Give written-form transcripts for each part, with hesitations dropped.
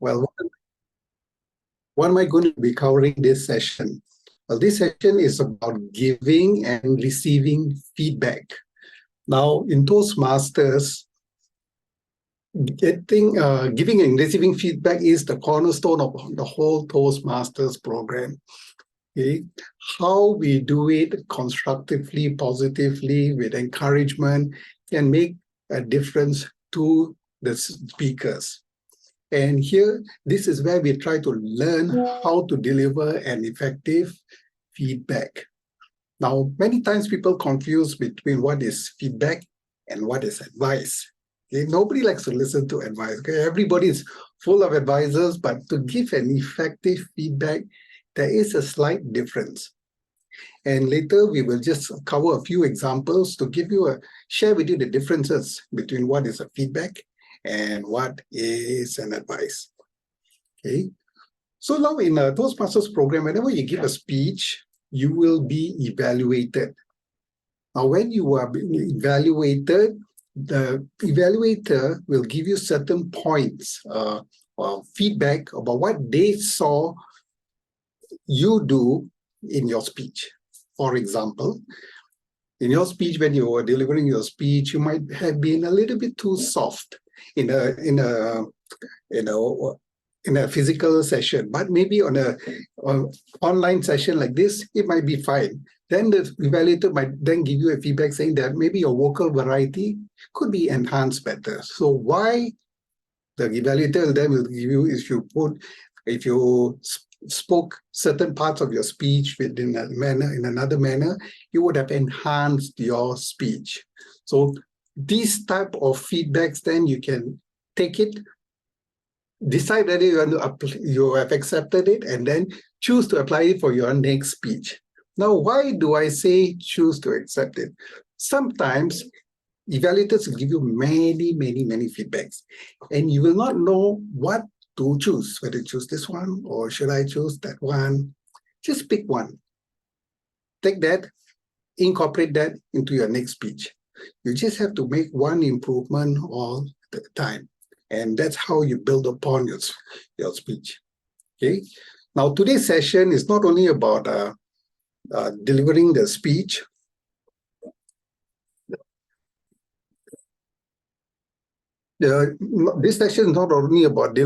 Well, what am I going to be covering this session? Well, this session is about giving and receiving feedback. Now, in Toastmasters, giving and receiving feedback is the cornerstone of the whole Toastmasters program. Okay? How we do it constructively, positively, with encouragement can make a difference to the speakers. And here, this is where we try to learn how to deliver an effective feedback. Now, many times people confuse between what is feedback and what is advice. Okay? Nobody likes to listen to advice. Okay? Everybody is full of advisors, but to give an effective feedback, there is a slight difference. And later, we will just cover a few examples to share with you the differences between what is a feedback and what is an advice. Okay. So now in a Toastmasters program, whenever you give a speech, you will be evaluated. Now, when you are being evaluated, the evaluator will give you certain points or feedback about what they saw you do in your speech. For example, in your speech, when you were delivering your speech, you might have been a little bit too soft in a physical session, but maybe on an online session like this, it might be fine. Then the evaluator might then give you a feedback saying that maybe your vocal variety could be enhanced better. So why the evaluator then will give you if you spoke certain parts of your speech in another manner, you would have enhanced your speech. So these type of feedbacks, then you can take it, decide whether you have accepted it, and then choose to apply it for your next speech. Now, why do I say choose to accept it? Sometimes evaluators will give you many feedbacks, and you will not know what to choose, whether to choose this one or should I choose that one. Just pick one. Take that, incorporate that into your next speech. You just have to make one improvement all the time. And that's how you build upon your speech. Okay. Now, today's session is not only about delivering the speech. This session is not only about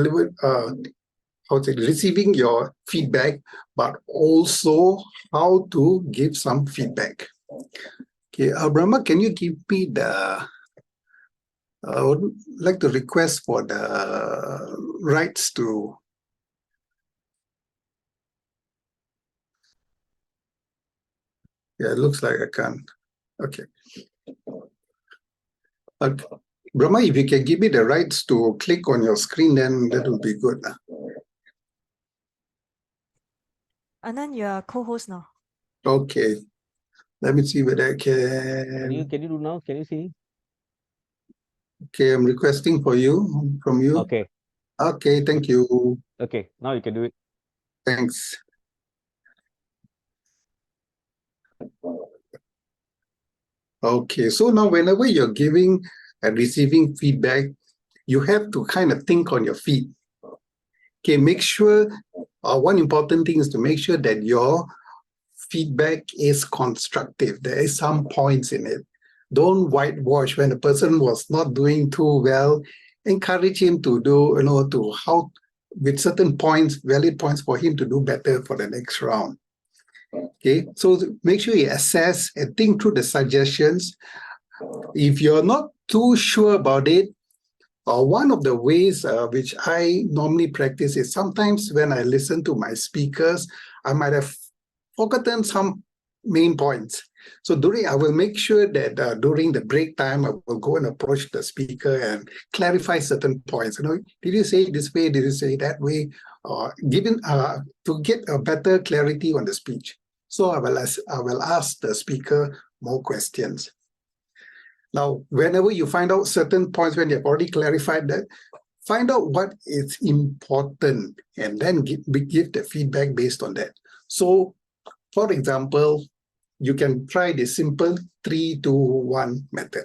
receiving your feedback, but also how to give some feedback. Okay, Brahma, can you give me I would like to request for the rights to. Yeah, it looks like I can't. Okay. Brahma, if you can give me the rights to click on your screen, then that will be good. Anand, you are co-host now. Okay. Let me see whether I can. Can you do now? Can you see? Okay, I'm requesting from you. Okay. Okay, thank you. Okay, now you can do it. Thanks. Okay, so now whenever you're giving and receiving feedback, you have to kind of think on your feet. Okay, make sure, one important thing is to make sure that your feedback is constructive. There is some points in it. Don't whitewash when a person was not doing too well. Encourage him to do, with certain points, valid points for him to do better for the next round. Okay, so make sure you assess and think through the suggestions. If you're not too sure about it, one of the ways which I normally practice is sometimes when I listen to my speakers, I might have forgotten some main points. So I will make sure that during the break time, I will go and approach the speaker and clarify certain points. Did you say it this way? Did you say it that way? To get a better clarity on the speech. So I will ask the speaker more questions. Now, whenever you find out certain points, when you've already clarified that, find out what is important and then give the feedback based on that. So, for example, you can try the simple 3-2-1 method.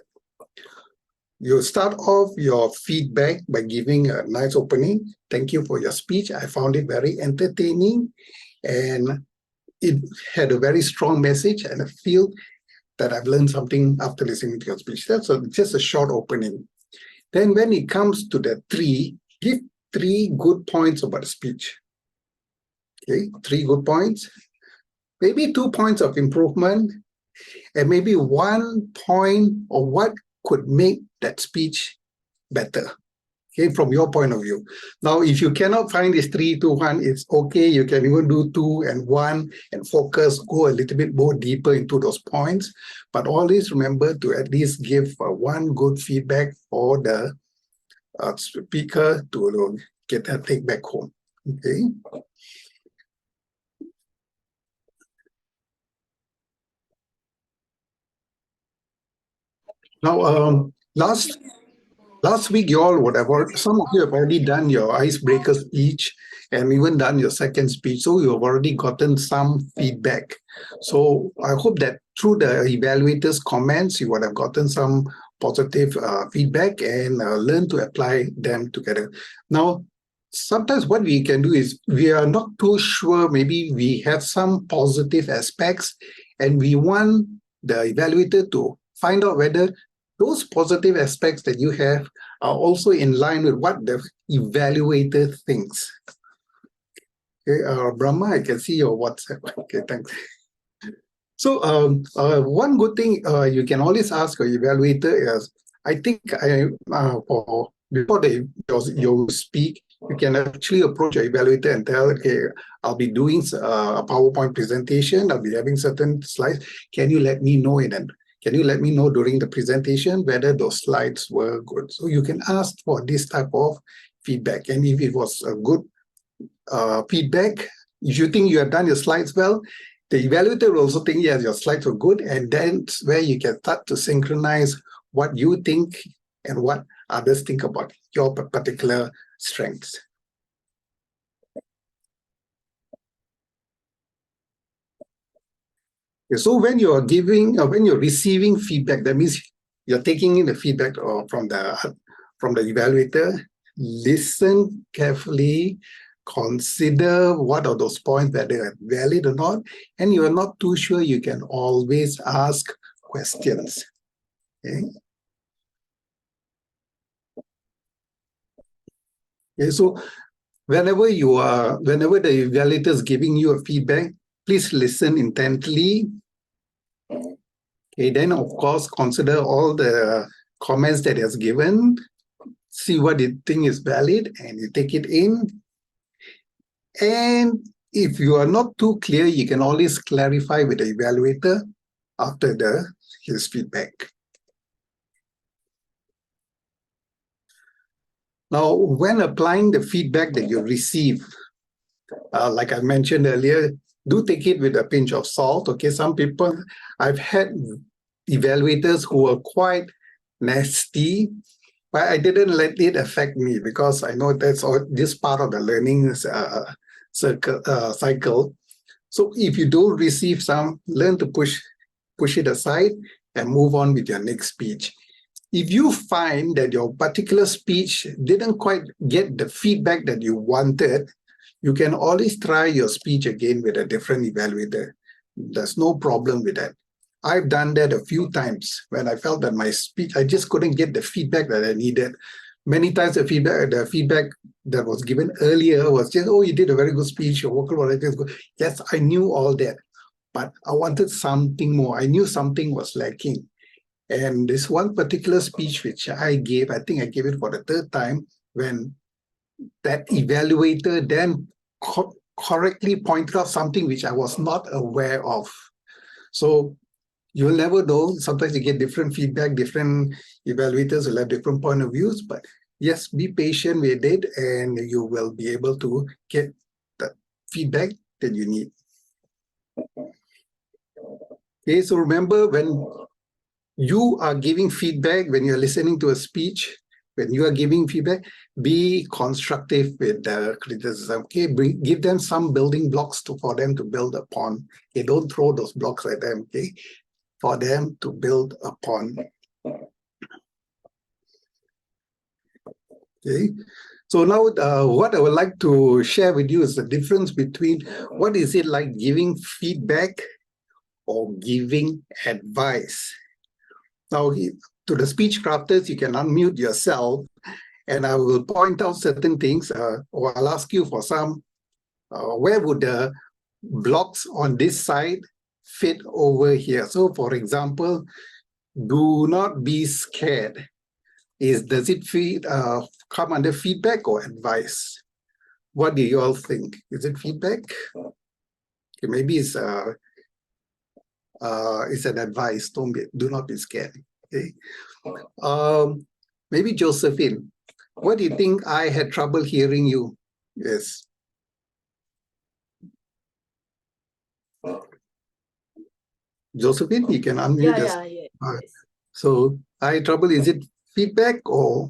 You start off your feedback by giving a nice opening. Thank you for your speech. I found it very entertaining and it had a very strong message, and I feel that I've learned something after listening to your speech. That's just a short opening. Then when it comes to the three, give 3 good points about the speech. Okay, 3 good points, maybe 2 points of improvement, and maybe 1 point of what could make that speech better. Okay, from your point of view. Now, if you cannot find this 3, 2, 1, it's okay. You can even do 2 and 1 and focus, go a little bit more deeper into those points. But always remember to at least give 1 good feedback for the speaker to get that take back home. Okay. Now, last week, you all would have, some of you have already done your icebreaker speech and even done your second speech. So you have already gotten some feedback. So I hope that through the evaluators' comments, you would have gotten some positive feedback and learn to apply them together. Now, sometimes what we can do is we are not too sure, maybe we have some positive aspects and we want the evaluator to find out whether those positive aspects that you have are also in line with what the evaluator thinks. Okay, Brahma, I can see your WhatsApp. Okay, thanks. So one good thing you can always ask your evaluator is, I think before you speak, you can actually approach your evaluator and tell, okay, I'll be doing a PowerPoint presentation, I'll be having certain slides. Can you let me know Can you let me know during the presentation whether those slides were good? So you can ask for this type of feedback. And if it was a good feedback, if you think you have done your slides well, the evaluator will also think, yes, your slides were good. And then where you can start to synchronize what you think and what others think about your particular strengths. So when you are giving, when you're receiving feedback, that means you're taking in the feedback from the evaluator. Listen carefully, consider what are those points, whether they're valid or not, and you are not too sure, you can always ask questions. Okay. Okay, so whenever the evaluator is giving you a feedback, please listen intently. Okay, then of course consider all the comments that he has given, see what you think is valid, and you take it in. And if you are not too clear, you can always clarify with the evaluator after his feedback. Now, when applying the feedback that you receive, like I mentioned earlier, do take it with a pinch of salt. Okay, some people, I've had evaluators who were quite nasty, but I didn't let it affect me because I know that's this part of the learning cycle. So if you do receive some, learn to push it aside and move on with your next speech. If you find that your particular speech didn't quite get the feedback that you wanted, you can always try your speech again with a different evaluator. There's no problem with that. I've done that a few times when I felt that my speech, I just couldn't get the feedback that I needed. Many times the feedback that was given earlier was just, oh, you did a very good speech, your vocal variety is good. Yes, I knew all that, but I wanted something more. I knew something was lacking. And this one particular speech which I gave, I think I gave it for the 3rd time, when that evaluator then correctly pointed out something which I was not aware of. So you'll never know. Sometimes you get different feedback, different evaluators will have different point of views, but yes, be patient with it and you will be able to get the feedback that you need. Okay, so remember, when you are giving feedback, when you're listening to a speech, when you are giving feedback, be constructive with the criticism. Okay, give them some building blocks for them to build upon. Okay, don't throw those blocks at them. Okay, for them to build upon. Okay. So now what I would like to share with you is the difference between what is it like giving feedback or giving advice. Now, to the speech crafters, you can unmute yourself and I will point out certain things or I'll ask you for some, where would the blocks on this side fit over here? So for example, do not be scared. Does it come under feedback or advice? What do you all think? Is it feedback? Okay, maybe it's an advice. Do not be scared. Okay. Maybe Josephine, what do you think? I had trouble hearing you. Yes. Josephine, you can unmute yourself. Yes. So I had trouble. Is it feedback or?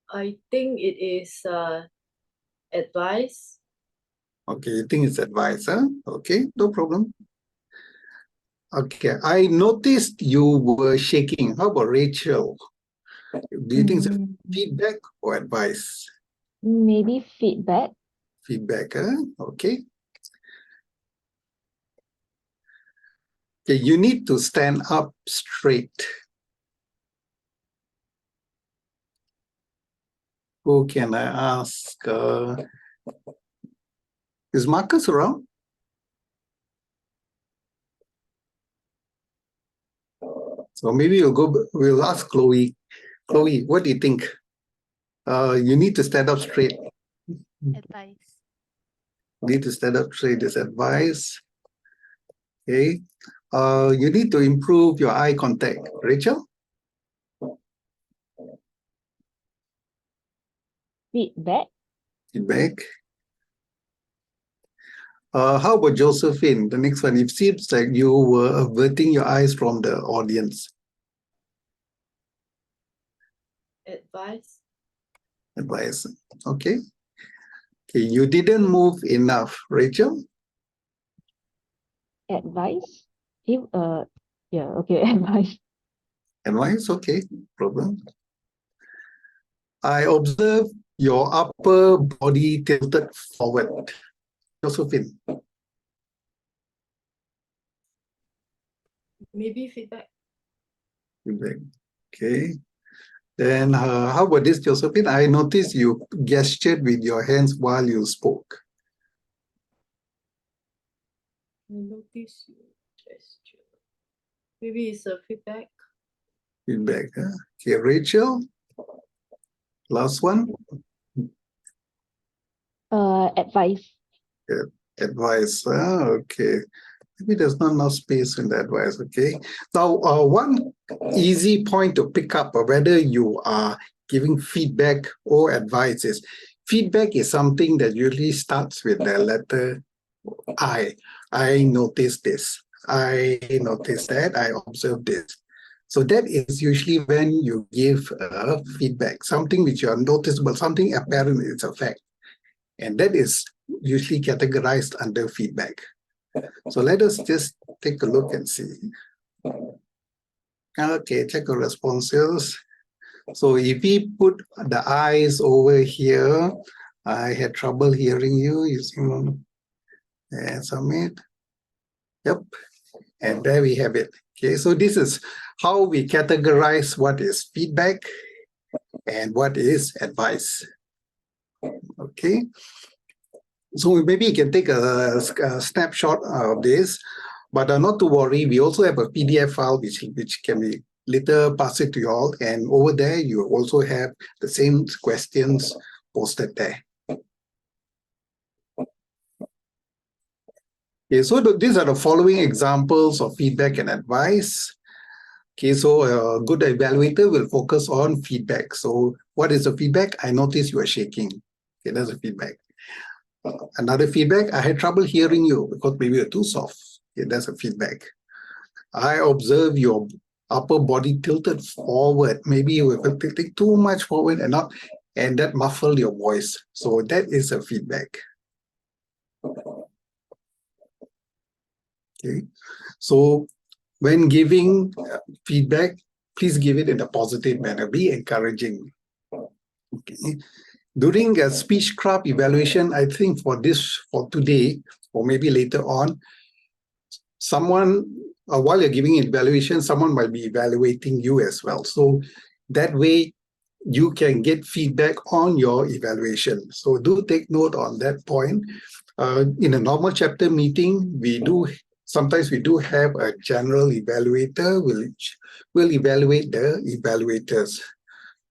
I think it is advice. Okay, you think it's advice, huh? Okay, no problem. Okay, I noticed you were shaking. How about Rachel? Do you think it's feedback or advice? Maybe feedback. Feedback, huh? Okay. Okay, you need to stand up straight. Who can I ask? Is Marcus around? So maybe we'll ask Chloe. Chloe, what do you think? You need to stand up straight. Advice. Need to stand up straight is advice. Okay. You need to improve your eye contact. Rachel? Feedback. Feedback. How about Josephine? The next one. It seems like you were averting your eyes from the audience. Advice. Advice. Okay. Okay. You didn't move enough. Rachel? Advice. Yeah, okay, advice. Advice. Okay. Problem. I observe your upper body tilted forward. Josephine. Maybe feedback. Feedback. Okay. Then how about this, Josephine? I noticed you gestured with your hands while you spoke. I notice you gesture. Maybe it's a feedback. Feedback. Huh? Okay, Rachel. Last one. Advice. Advice. Okay. Maybe there's not enough space in the advice. Okay. Now, one easy point to pick up whether you are giving feedback or advice is feedback is something that usually starts with the letter I. I noticed this. I noticed that. I observed this. So that is usually when you give feedback, something which you are noticeable, something apparent is a fact. And that is usually categorized under feedback. So let us just take a look and see. Okay, check the responses. So if we put the eyes over here, I had trouble hearing you using and submit. Yep, and there we have it. Okay, so this is how we categorize what is feedback and what is advice. Okay. So maybe you can take a snapshot of this, but not to worry. We also have a PDF file which can be later pass it to you all, and over there you also have the same questions posted there. Okay, so these are the following examples of feedback and advice. Okay, so a good evaluator will focus on feedback. So what is the feedback? I noticed you are shaking. Okay, that's a feedback. Another feedback, I had trouble hearing you because maybe you're too soft. Okay, that's a feedback. I observe your upper body tilted forward. Maybe you were tilting too much forward and that muffled your voice. So that is a feedback. Okay, so when giving feedback, please give it in a positive manner. Be encouraging. Okay. During a Speechcraft evaluation, I think for today, or maybe later on, someone, while you're giving evaluation, someone might be evaluating you as well. So that way, you can get feedback on your evaluation. So do take note on that point. In a normal chapter meeting, sometimes we do have a general evaluator which will evaluate the evaluators.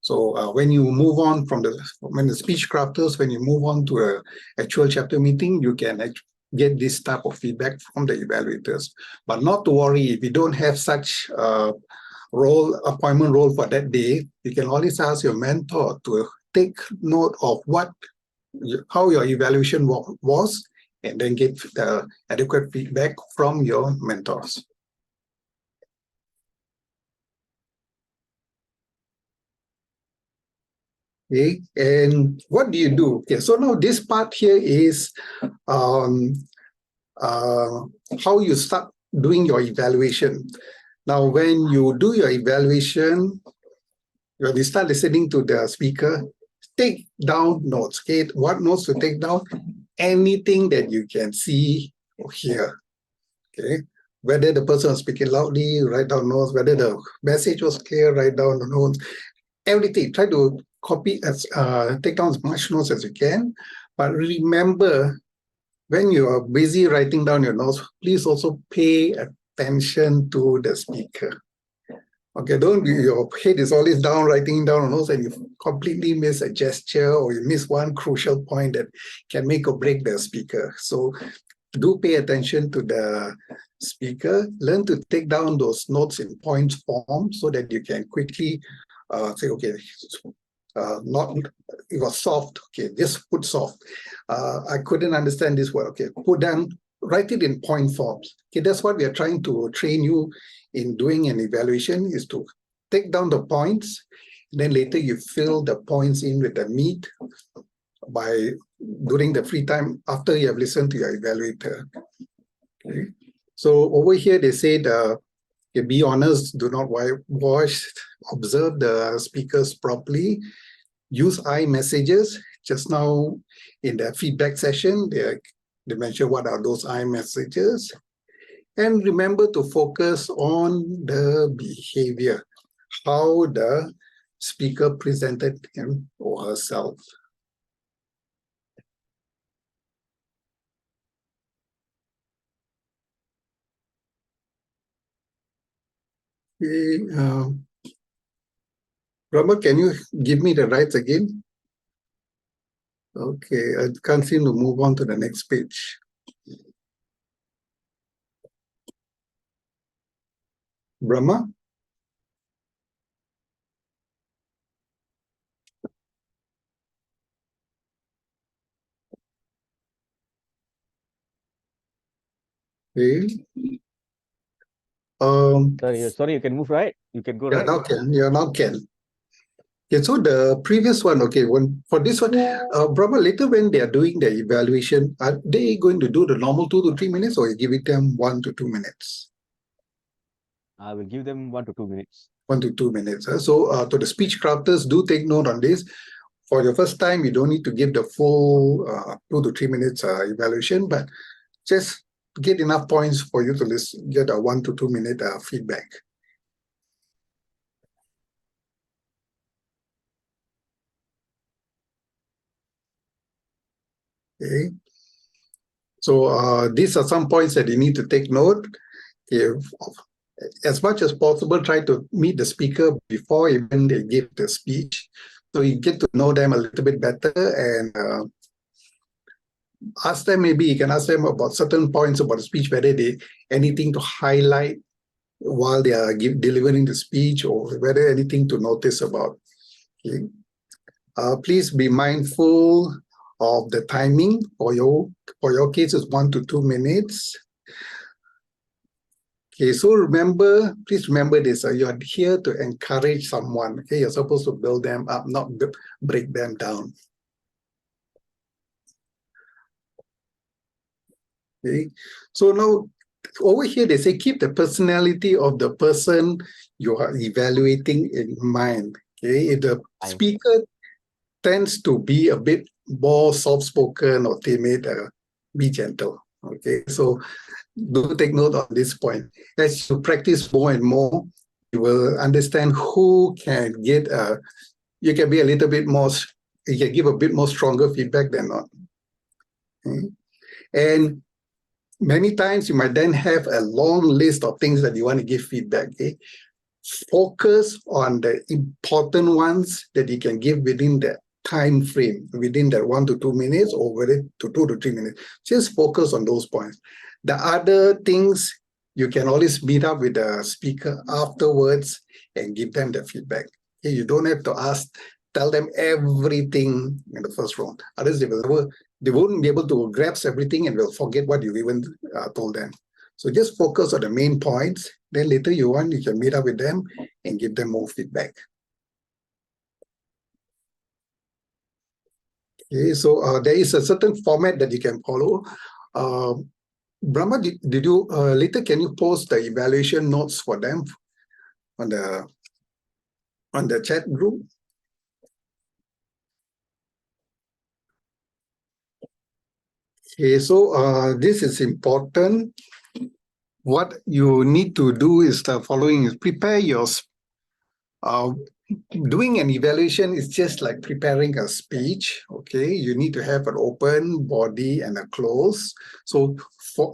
So when you move on from the speech crafters, when you move on to an actual chapter meeting, you can get this type of feedback from the evaluators. But not to worry, if you don't have such appointment role for that day, you can always ask your mentor to take note of how your evaluation was, and then get the adequate feedback from your mentors. Okay, and what do you do? Okay, so now this part here is how you start doing your evaluation. Now, when you do your evaluation, when you start listening to the speaker, take down notes. Okay, what notes to take down? Anything that you can see or hear. Okay, whether the person was speaking loudly, write down notes. Whether the message was clear, write down the notes. Everything. Try to take down as much notes as you can. But remember, when you are busy writing down your notes, please also pay attention to the speaker. Okay, your head is always down writing down notes and you completely miss a gesture or you miss one crucial point that can make or break the speaker. So do pay attention to the speaker. Learn to take down those notes in points form so that you can quickly say, okay, it was soft. Okay, just put soft. I couldn't understand this word. Okay, write it in point forms. Okay, that's what we are trying to train you in doing an evaluation, is to take down the points, and then later you fill the points in with the meat during the free time after you have listened to your evaluator. Okay. So over here they said, be honest, do not whitewash, observe the speakers properly, use I messages. Just now in the feedback session, they mentioned what are those I messages. And remember to focus on the behavior, how the speaker presented him or herself. Okay, Robert, can you give me the rights again? Okay, I can't seem to move on to the next page. Brahma? Okay. Sorry, you can move, right? You can go, Yeah, right? now can. Yeah, now can. Okay, so the previous one, okay, for this one, Brahma, later when they are doing the evaluation, are they going to do the normal 2 to 3 minutes, or you give it them 1 to 2 minutes? I will give them 1 to 2 minutes. 1 to 2 minutes. So to the speech crafters, do take note on this. For your first time, you don't need to give the full 2 to 3 minutes evaluation, but just get enough points for you to get a 1 to 2 minute feedback. Okay. So these are some points that you need to take note. If, as much as possible, try to meet the speaker before even they give the speech, so you get to know them a little bit better, and ask them, maybe you can ask them about certain points about the speech, whether they anything to highlight while they are delivering the speech, or whether anything to notice about. Okay. Please be mindful of the timing. For your case is 1 to 2 minutes. Okay, so please remember this. You are here to encourage someone. Okay, you're supposed to build them up, not break them down. Okay, so now over here they say keep the personality of the person you are evaluating in mind. Okay, if the speaker tends to be a bit more soft-spoken or timid, be gentle. Okay, so do take note of this point. As you practice more and more, you will understand who can get you can be a little bit more, you can give a bit more stronger feedback than not. Okay? And many times you might then have a long list of things that you want to give feedback. Okay? Focus on the important ones that you can give within the time frame, within that 1 to 2 minutes or within to 2 to 3 minutes. Just focus on those points. The other things, you can always meet up with the speaker afterwards and give them the feedback. Okay? You don't have to tell them everything in the first round. Others, they won't be able to grasp everything and will forget what you even told them. So just focus on the main points. Then later you can meet up with them and give them more feedback. Okay, so there is a certain format that you can follow. Brahma, did you later can you post the evaluation notes for them on the chat group? Okay, so this is important. What you need to do is the following: is prepare your. Doing an evaluation is just like preparing a speech. Okay, you need to have an open body and a close. So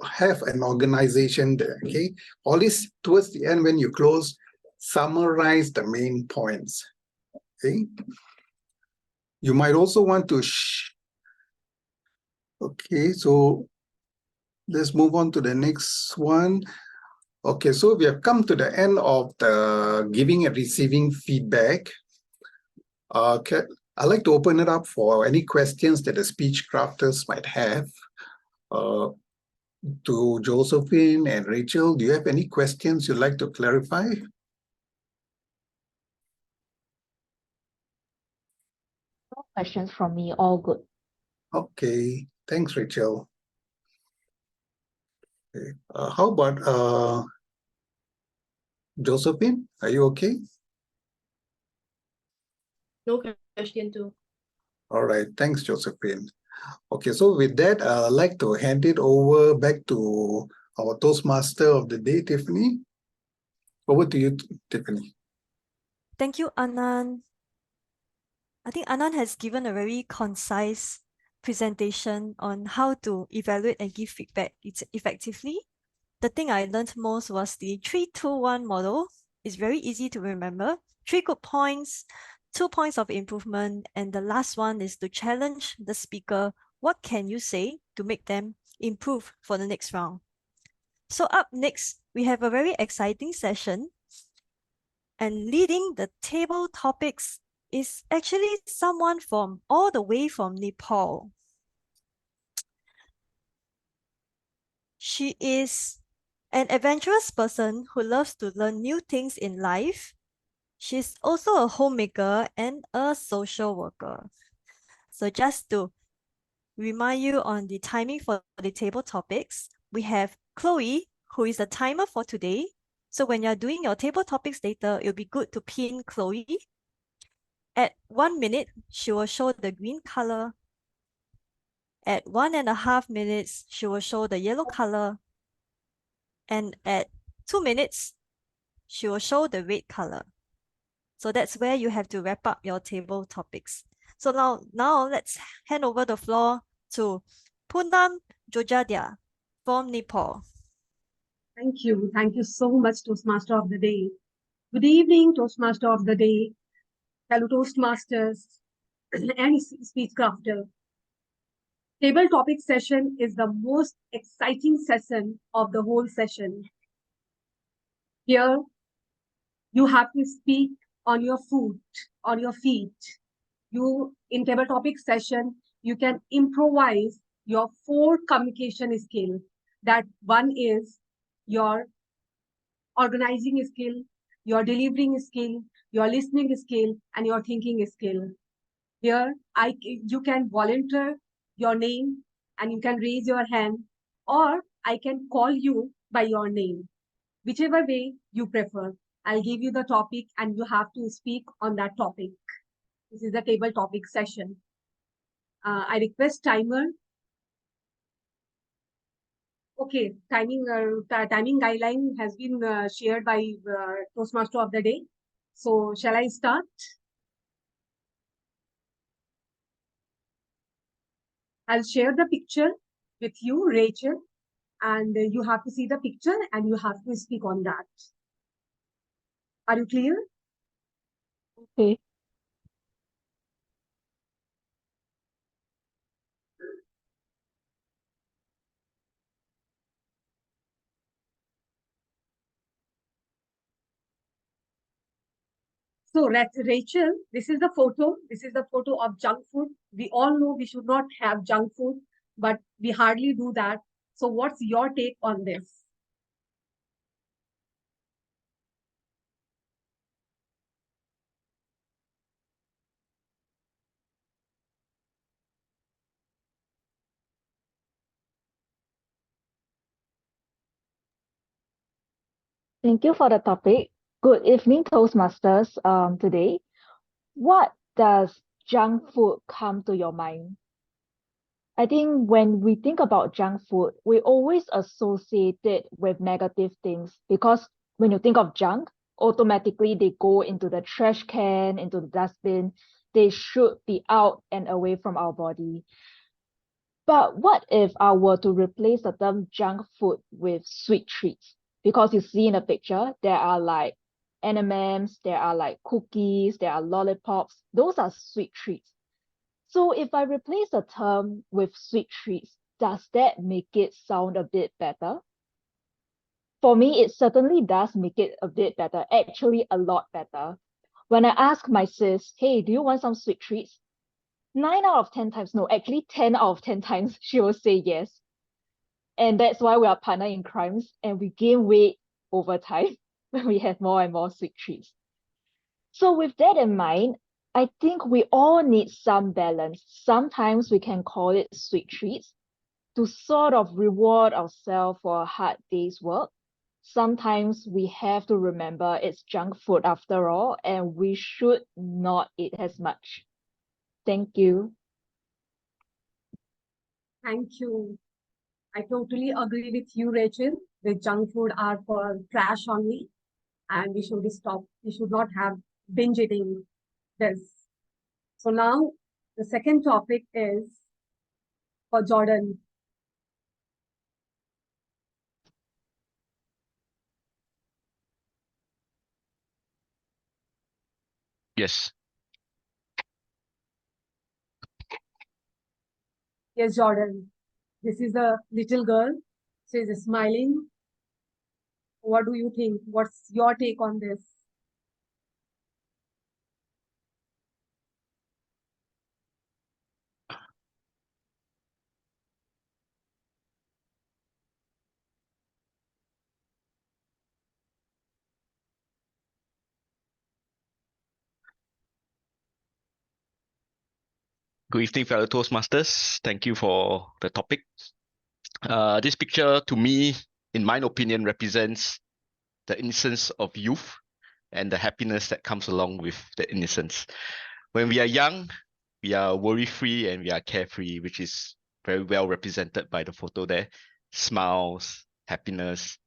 have an organization there. Okay, all this towards the end when you close, summarize the main points. Okay, you might also want to. Okay, so let's move on to the next one. Okay, so we have come to the end of the giving and receiving feedback. Okay, I'd like to open it up for any questions that the speech crafters might have. To Josephine and Rachel, do you have any questions you'd like to clarify? No questions from me, all good. Okay, thanks, Rachel. Okay. How about Josephine? Are you okay? No question too. All right, thanks, Josephine. Okay, so with that, I'd like to hand it over back to our Toastmaster of the day, Tiffany. Over to you, Tiffany. Thank you, Anand. I think Anand has given a very concise presentation on how to evaluate and give feedback effectively. The thing I learned most was the 3-2-1 model. It's very easy to remember. 3 good points, 2 points of improvement, and the last one is to challenge the speaker. What can you say to make them improve for the next round? So up next, we have a very exciting session. And leading the table topics is actually someone from all the way from Nepal. She is an adventurous person who loves to learn new things in life. She's also a homemaker and a social worker. So just to remind you on the timing for the table topics, we have Chloe, who is the timer for today. So when you're doing your table topics later, it'll be good to pin Chloe. At 1 minute, she will show the green color. At 1.5 minutes, she will show the yellow color. And at 2 minutes, she will show the red color. So that's where you have to wrap up your table topics. So now let's hand over the floor to Poonam Jojadia from Nepal. Thank you. Thank you so much, Toastmaster of the Day. Good evening, Toastmaster of the Day, fellow Toastmasters and Speechcrafter. Table topic session is the most exciting session of the whole session. Here, you have to speak on your feet. In table topic session, you can improvise your 4 communication skills. That one is your organizing skill, your delivering skill, your listening skill, and your thinking skill. Here, you can volunteer your name and you can raise your hand, or I can call you by your name. Whichever way you prefer, I'll give you the topic and you have to speak on that topic. This is a table topic session. I request timer. Okay, timing guideline has been shared by Toastmaster of the day. So shall I start? I'll share the picture with you, Rachel, and you have to see the picture and you have to speak on that. Are you clear? Okay. So Rachel, this is the photo. This is the photo of junk food. We all know we should not have junk food, but we hardly do that. So what's your take on this? Thank you for the topic. Good evening, Toastmasters. Today, what does junk food come to your mind? I think when we think about junk food, we always associate it with negative things because when you think of junk, automatically they go into the trash can, into the dustbin. They should be out and away from our body. But what if I were to replace the term junk food with sweet treats? Because you see in the picture, there are like M&Ms, there are like cookies, there are lollipops. Those are sweet treats. So if I replace the term with sweet treats, does that make it sound a bit better? For me, it certainly does make it a bit better, actually a lot better. When I ask my sis, hey, do you want some sweet treats? 9 out of 10 times, no, actually 10 out of 10 times, she will say yes. And that's why we are partner in crimes and we gain weight over time when we have more and more sweet treats. So with that in mind, I think we all need some balance. Sometimes we can call it sweet treats to sort of reward ourselves for a hard day's work. Sometimes we have to remember it's junk food after all, and we should not eat as much. Thank you. Thank you. I totally agree with you, Rachel. The junk food are for trash only, and we should stop. We should not have binge eating this. So now the second topic is for Jordan. Yes. Yes, Jordan. This is a little girl. She is smiling. What do you think? What's your take on this? Good evening, fellow Toastmasters. Thank you for the topic. This picture, to me, in my opinion, represents the innocence of youth and the happiness that comes along with the innocence. When we are young, we are worry-free and we are carefree, which is very well represented by the photo there. Smiles, happiness,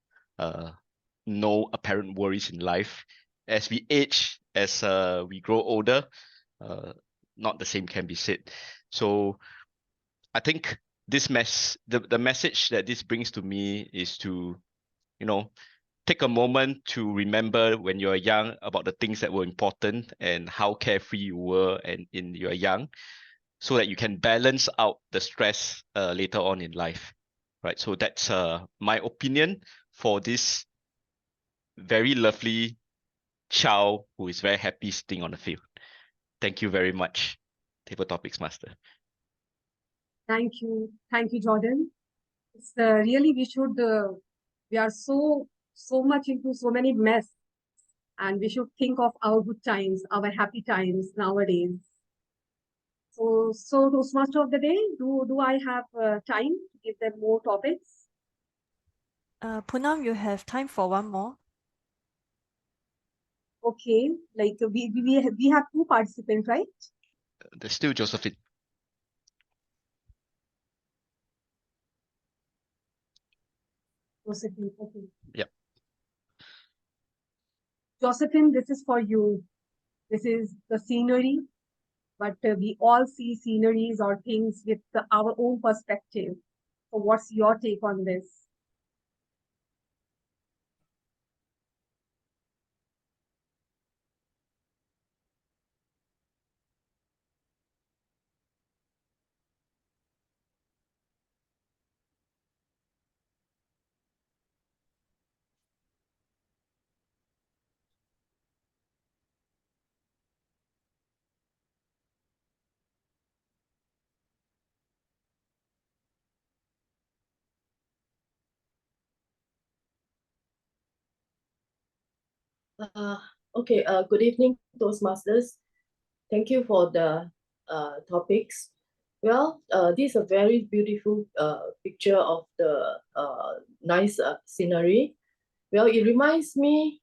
no apparent worries in life. As we age, as we grow older, not the same can be said. So I think this the message that this brings to me is to, take a moment to remember when you're young about the things that were important and how carefree you were and in you're young, so that you can balance out the stress later on in life. Right. So that's my opinion for this very lovely child who is very happy sitting on the field. Thank you very much, Table Topics Master. Thank you, Jordan. It's really we should. We are so much into so many mess, and we should think of our good times, our happy times nowadays. So Toastmaster of the day, do I have time to give them more topics? Poonam, you have time for one more. Okay, like we have two participants, right? There's still Josephine. Josephine, okay. Yep. Josephine, this is for you. This is the scenery, but we all see sceneries or things with our own perspective. So what's your take on this? Okay, good evening, Toastmasters. Thank you for the topics. Well, this is a very beautiful picture of the nice scenery. Well, it reminds me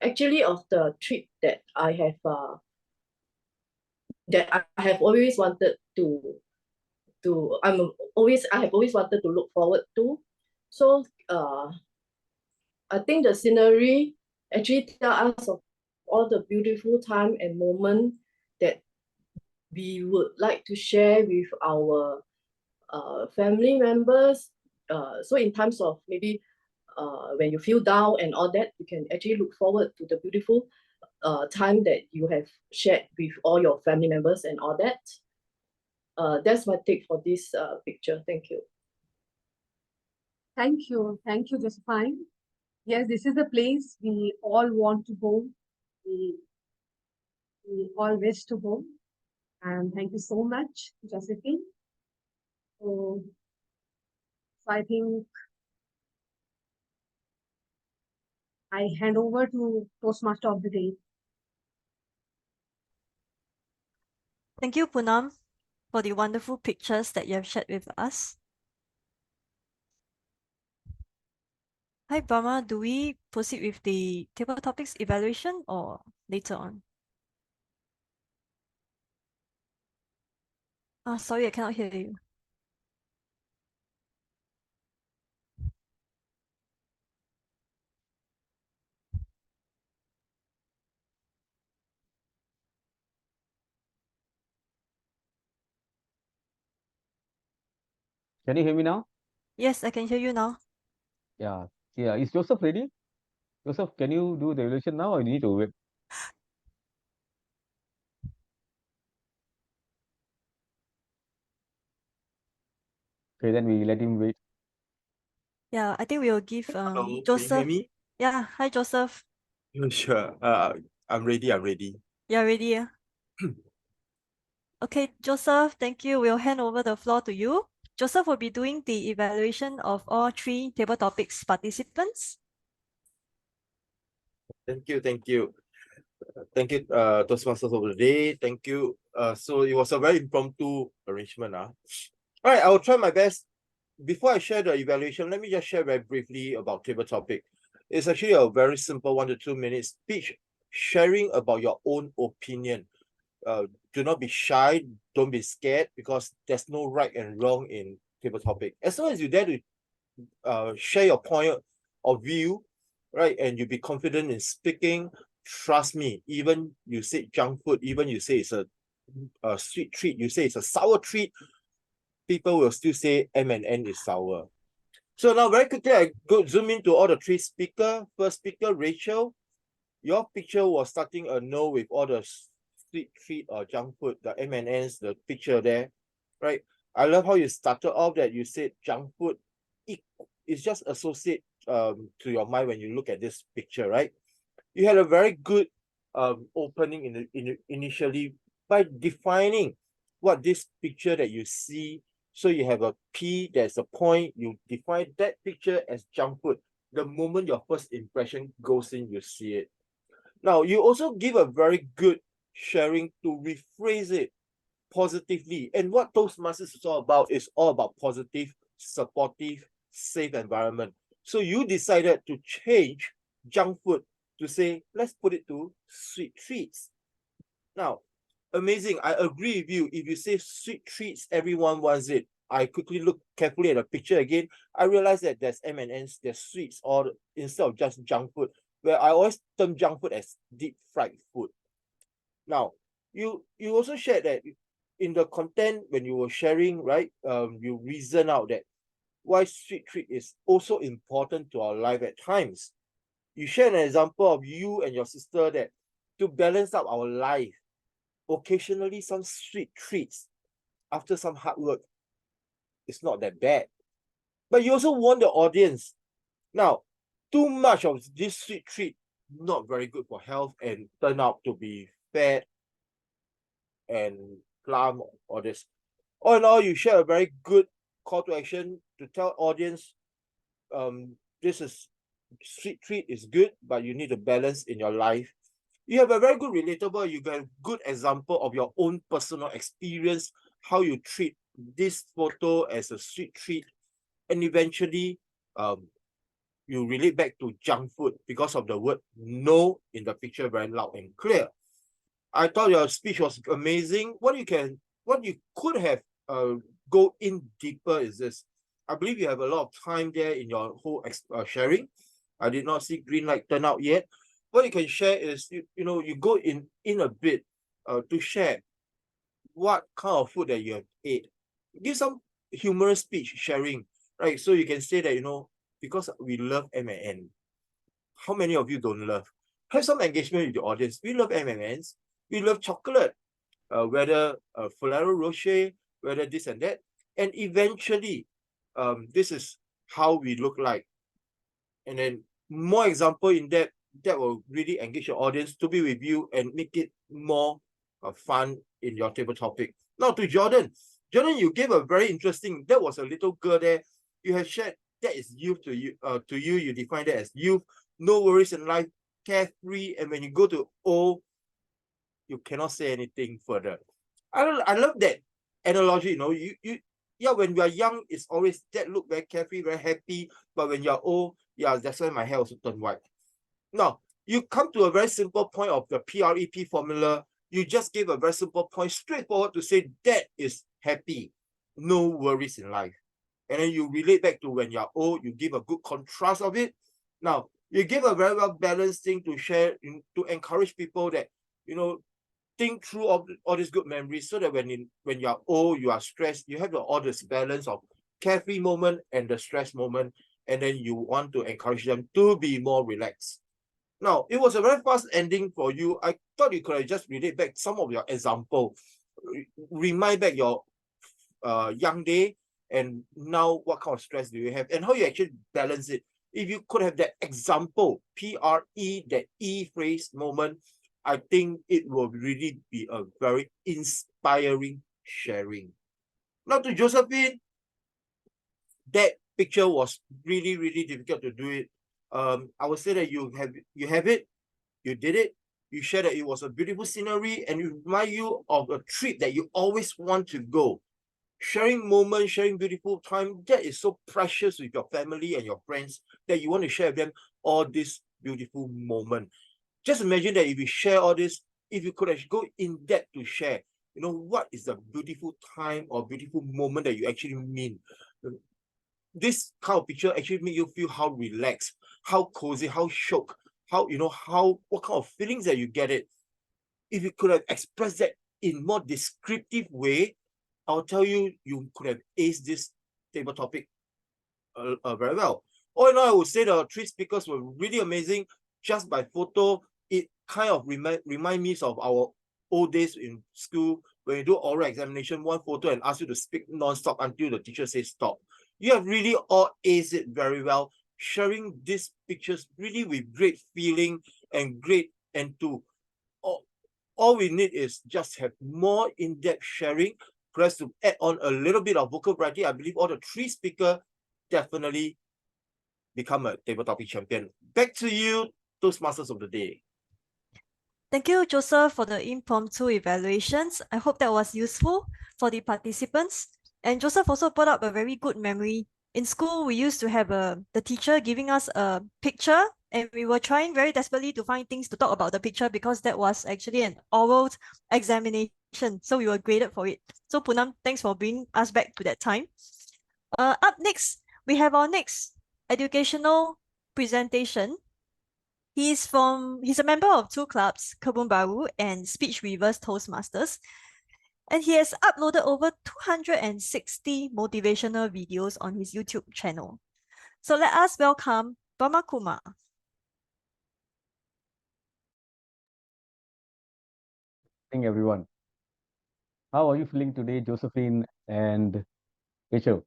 actually of the trip that I have always wanted I have always wanted to look forward to. So I think the scenery actually tell us of all the beautiful time and moment that we would like to share with our family members. So in terms of maybe when you feel down and all that, you can actually look forward to the beautiful time that you have shared with all your family members and all that. That's my take for this picture. Thank you. Thank you, Josephine. Yes, this is the place we all want to go. We all wish to go. And thank you so much, Josephine. So I think I hand over to Toastmaster of the Day. Thank you, Poonam, for the wonderful pictures that you have shared with us. Hi, Brahma. Do we proceed with the table topics evaluation or later on? Sorry, I cannot hear you. Can you hear me now? Yes, I can hear you now. Yeah. Yeah. Is Joseph ready? Joseph, can you do the evaluation now or you need to wait? Okay, then we let him wait. Yeah, I think we will give Hello, can you hear Joseph. me? Yeah, hi Joseph. Sure. I'm ready. You're ready, yeah? Okay, Joseph, thank you. We'll hand over the floor to you. Joseph will be doing the evaluation of all three table topics participants. Thank you. Thank you, Toastmasters of the day. Thank you. So it was a very impromptu arrangement. All right, I will try my best. Before I share the evaluation, let me just share very briefly about table topic. It's actually a very simple 1 to 2 minute speech sharing about your own opinion. Do not be shy, don't be scared, because there's no right and wrong in table topic. As long as you dare to share your point of view, right, and you be confident in speaking, trust me, even you say junk food, even you say it's a sweet treat, you say it's a sour treat, people will still say M&N is sour. So now very quickly, I go zoom into all the three speakers. First speaker, Rachel, your picture was starting a no with all the sweet treat or junk food, the M&Ns, the picture there, right? I love how you started off that you said junk food. It's just associate to your mind when you look at this picture, right? You had a very good opening initially by defining what this picture that you see. So you have a P, there's a point, you define that picture as junk food. The moment your first impression goes in, you see it. Now, you also give a very good sharing to rephrase it positively. And what Toastmasters is all about positive, supportive, safe environment. So you decided to change junk food to say, let's put it to sweet treats. Now, amazing. I agree with you. If you say sweet treats, everyone wants it. I quickly look carefully at the picture again. I realize that there's M&Ms, there's sweets, or instead of just junk food, where I always term junk food as deep fried food. Now, you also shared that in the content when you were sharing, right? You reason out that why sweet treat is also important to our life at times. You shared an example of you and your sister that to balance out our life, occasionally some sweet treats after some hard work is not that bad. But you also warn the audience. Now, too much of this sweet treat, not very good for health and turn out to be fat and plump or this. All in all, you share a very good call to action to tell audience, this is sweet treat is good, but you need a balance in your life. You have a very good relatable, you have a good example of your own personal experience, how you treat this photo as a sweet treat, and eventually you relate back to junk food because of the word no in the picture very loud and clear. I thought your speech was amazing. What you could have go in deeper is this. I believe you have a lot of time there in your whole sharing. I did not see green light turn out yet. What you can share is you go in a bit to share what kind of food that you have ate. Give some humorous speech sharing, right? So you can say that because we love M&M. How many of you don't love? Have some engagement with the audience. We love M&Ms. We love chocolate, whether Ferrero Rocher, whether this and that. And eventually, this is how we look like. And then more example in that will really engage your audience to be with you and make it more fun in your table topic. Now to Jordan. Jordan, you gave a very interesting, that was a little girl there. You have shared that is youth to you. You define that as youth, no worries in life, carefree, and when you go to O, you cannot say anything further. I love that analogy. When we are young, it's always that look very carefree, very happy. But when you're old, that's why my hair also turned white. Now, you come to a very simple point of the PREP formula. You just gave a very simple point, straightforward to say that is happy, no worries in life. And then you relate back to when you're old, you give a good contrast of it. Now, you give a very well balanced thing to share, to encourage people that, think through all these good memories so that when you're old, you are stressed, you have all this balance of carefree moment and the stress moment, and then you want to encourage them to be more relaxed. Now, it was a very fast ending for you. I thought you could have just relate back some of your example, remind back your young day, and now what kind of stress do you have, and how you actually balance it. If you could have that example, PRE, that E phrase moment, I think it will really be a very inspiring sharing. Now to Josephine, that picture was really, really difficult to do it. I would say that you have it, you did it, you shared that it was a beautiful scenery, and it remind you of a trip that you always want to go. Sharing moments, sharing beautiful time, that is so precious with your family and your friends that you want to share with them all this beautiful moment. Just imagine that if you share all this, if you could actually go in depth to share, what is the beautiful time or beautiful moment that you actually mean. This kind of picture actually make you feel how relaxed, how cozy, how shook, what kind of feelings that you get it. If you could have expressed that in more descriptive way, I'll tell you, you could have aced this table topic very well. All in all, I would say the three speakers were really amazing. Just by photo, it kind of remind me of our old days in school when you do oral examination, one photo and ask you to speak non-stop until the teacher says stop. You have really all aced it very well, sharing these pictures really with great feeling and to all we need is just have more in-depth sharing, plus to add on a little bit of vocal variety. I believe all the three speakers definitely become a table topic champion. Back to you, Toastmasters of the day. Thank you, Joseph, for the impromptu evaluations. I hope that was useful for the participants. And Joseph also brought up a very good memory in school, we used to have the teacher giving us a picture, and we were trying very desperately to find things to talk about the picture because that was actually an oral examination. So we were graded for it. So Punam, thanks for bringing us back to that time. Up next, we have our next educational presentation. He's a member of two clubs, Kebun Baru and Speech Weavers Toastmasters. And he has uploaded over 260 motivational videos on his YouTube channel. So let us welcome Brahma Kumar. Good evening, everyone. How are you feeling today, Josephine and Rachel?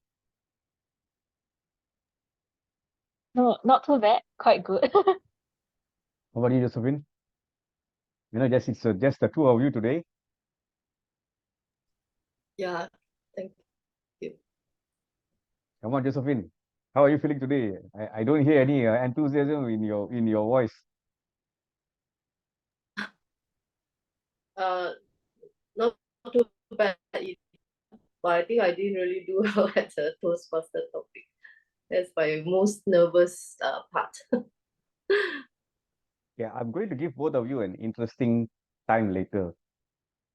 No, not too bad. Quite good. How about you, Josephine? It's just the two of you today. Yeah, thank you. Come on, Josephine. How are you feeling today? I don't hear any enthusiasm in your voice. Not too bad, but I think I didn't really do well at the Toastmaster topic. That's my most nervous part. Yeah, I'm going to give both of you an interesting time later.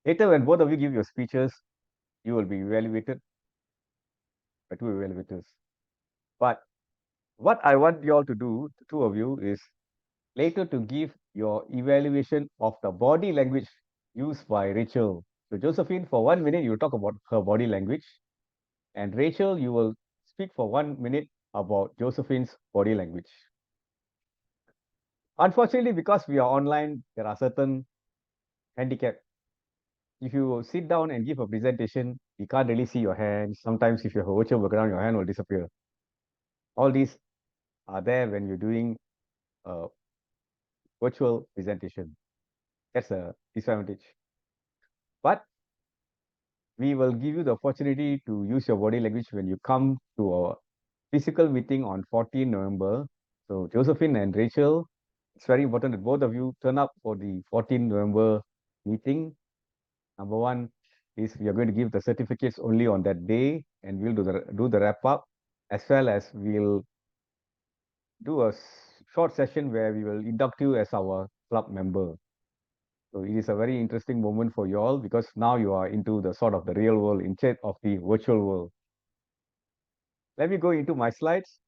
Later, when both of you give your speeches, you will be evaluated by two evaluators. But what I want you all to do, the two of you, is later to give your evaluation of the body language used by Rachel. So Josephine, for 1 minute, you will talk about her body language. And Rachel, you will speak for 1 minute about Josephine's body language. Unfortunately, because we are online, there are certain handicaps. If you sit down and give a presentation, you can't really see your hands. Sometimes if you have a virtual background, your hand will disappear. All these are there when you're doing a virtual presentation. That's a disadvantage. But we will give you the opportunity to use your body language when you come to a physical meeting on 14 November. So Josephine and Rachel, it's very important that both of you turn up for the 14 November meeting. Number one is we are going to give the certificates only on that day, and we'll do the wrap up, as well as we'll do a short session where we will induct you as our club member. So it is a very interesting moment for you all because now you are into the sort of the real world instead of the virtual world. Let me go into my slides.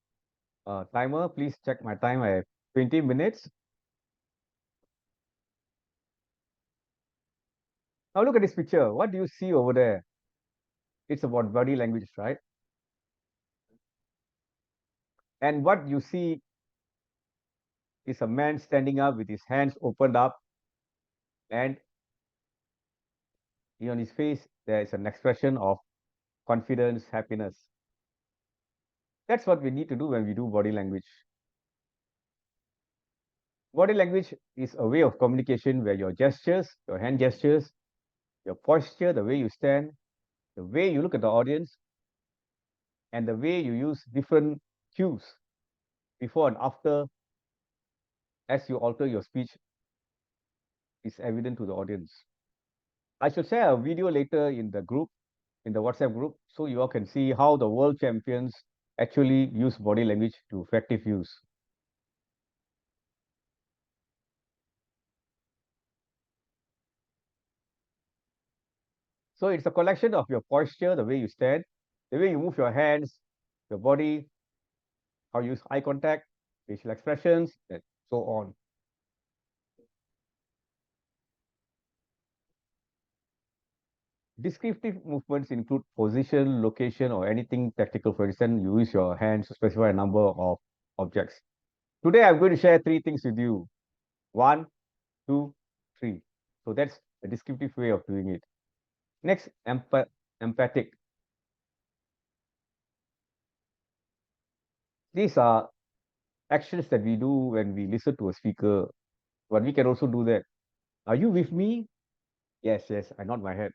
Timer, please check my time. I have 20 minutes. Now look at this picture. What do you see over there? It's about body language, right? And what you see is a man standing up with his hands opened up, and on his face there is an expression of confidence, happiness. That's what we need to do when we do body language. Body language is a way of communication where your gestures, your hand gestures, your posture, the way you stand, the way you look at the audience, and the way you use different cues before and after as you alter your speech is evident to the audience. I shall share a video later in the group, in the WhatsApp group, so you all can see how the world champions actually use body language to effective use. So it's a collection of your posture, the way you stand, the way you move your hands, your body, how you use eye contact, facial expressions, and so on. Descriptive movements include position, location, or anything tactical. For instance, you use your hands to specify a number of objects. Today, I'm going to share 3 things with you. 1, 2, 3. So that's a descriptive way of doing it. Next, empathic. These are actions that we do when we listen to a speaker, but we can also do that. Are you with me? Yes, yes, I nod my head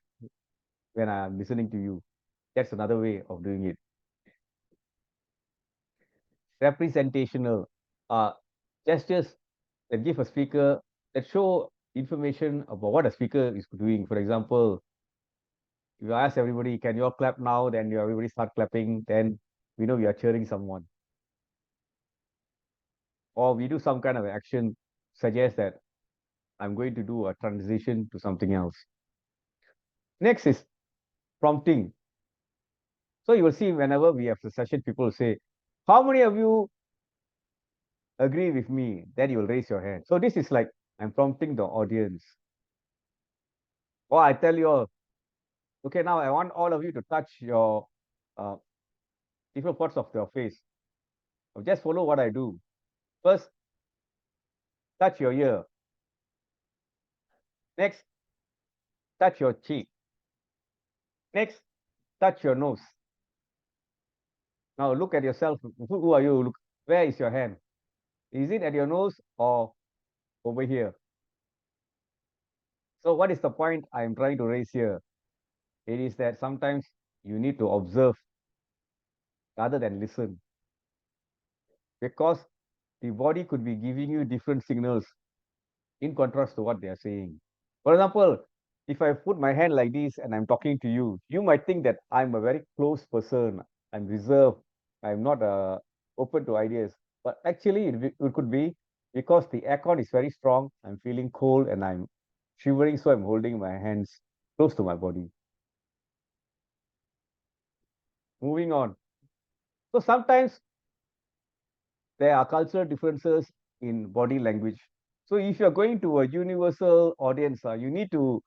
when I'm listening to you. That's another way of doing it. Representational gestures that give a speaker, that show information about what a speaker is doing. For example, if you ask everybody, can you all clap now? Then everybody start clapping. Then we know we are cheering someone. Or we do some kind of action, suggest that I'm going to do a transition to something else. Next is prompting. So you will see whenever we have the session, people will say, how many of you agree with me? Then you will raise your hand. So this is like, I'm prompting the audience. Or I tell you all, okay, now I want all of you to touch your different parts of your face. Just follow what I do. First, touch your ear. Next, touch your cheek. Next, touch your nose. Now look at yourself. Who are you? Look, where is your hand? Is it at your nose or over here? So what is the point I'm trying to raise here? It is that sometimes you need to observe rather than listen. Because the body could be giving you different signals in contrast to what they are saying. For example, if I put my hand like this and I'm talking to you, you might think that I'm a very close person. I'm reserved. I'm not open to ideas. But actually, it could be because the aircon is very strong. I'm feeling cold and I'm shivering, so I'm holding my hands close to my body. Moving on. So sometimes there are cultural differences in body language. So if you're going to a universal audience, you need to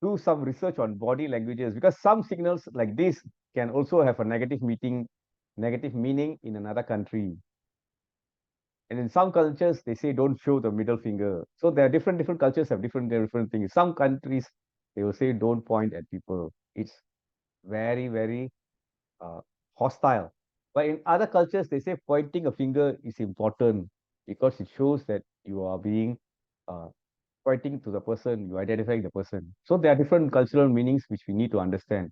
do some research on body languages because some signals like this can also have a negative meaning in another country. And in some cultures, they say don't show the middle finger. So there are different cultures have different things. Some countries, they will say don't point at people. It's very, very hostile. But in other cultures, they say pointing a finger is important because it shows that you are being pointing to the person, you identifying the person. So there are different cultural meanings which we need to understand.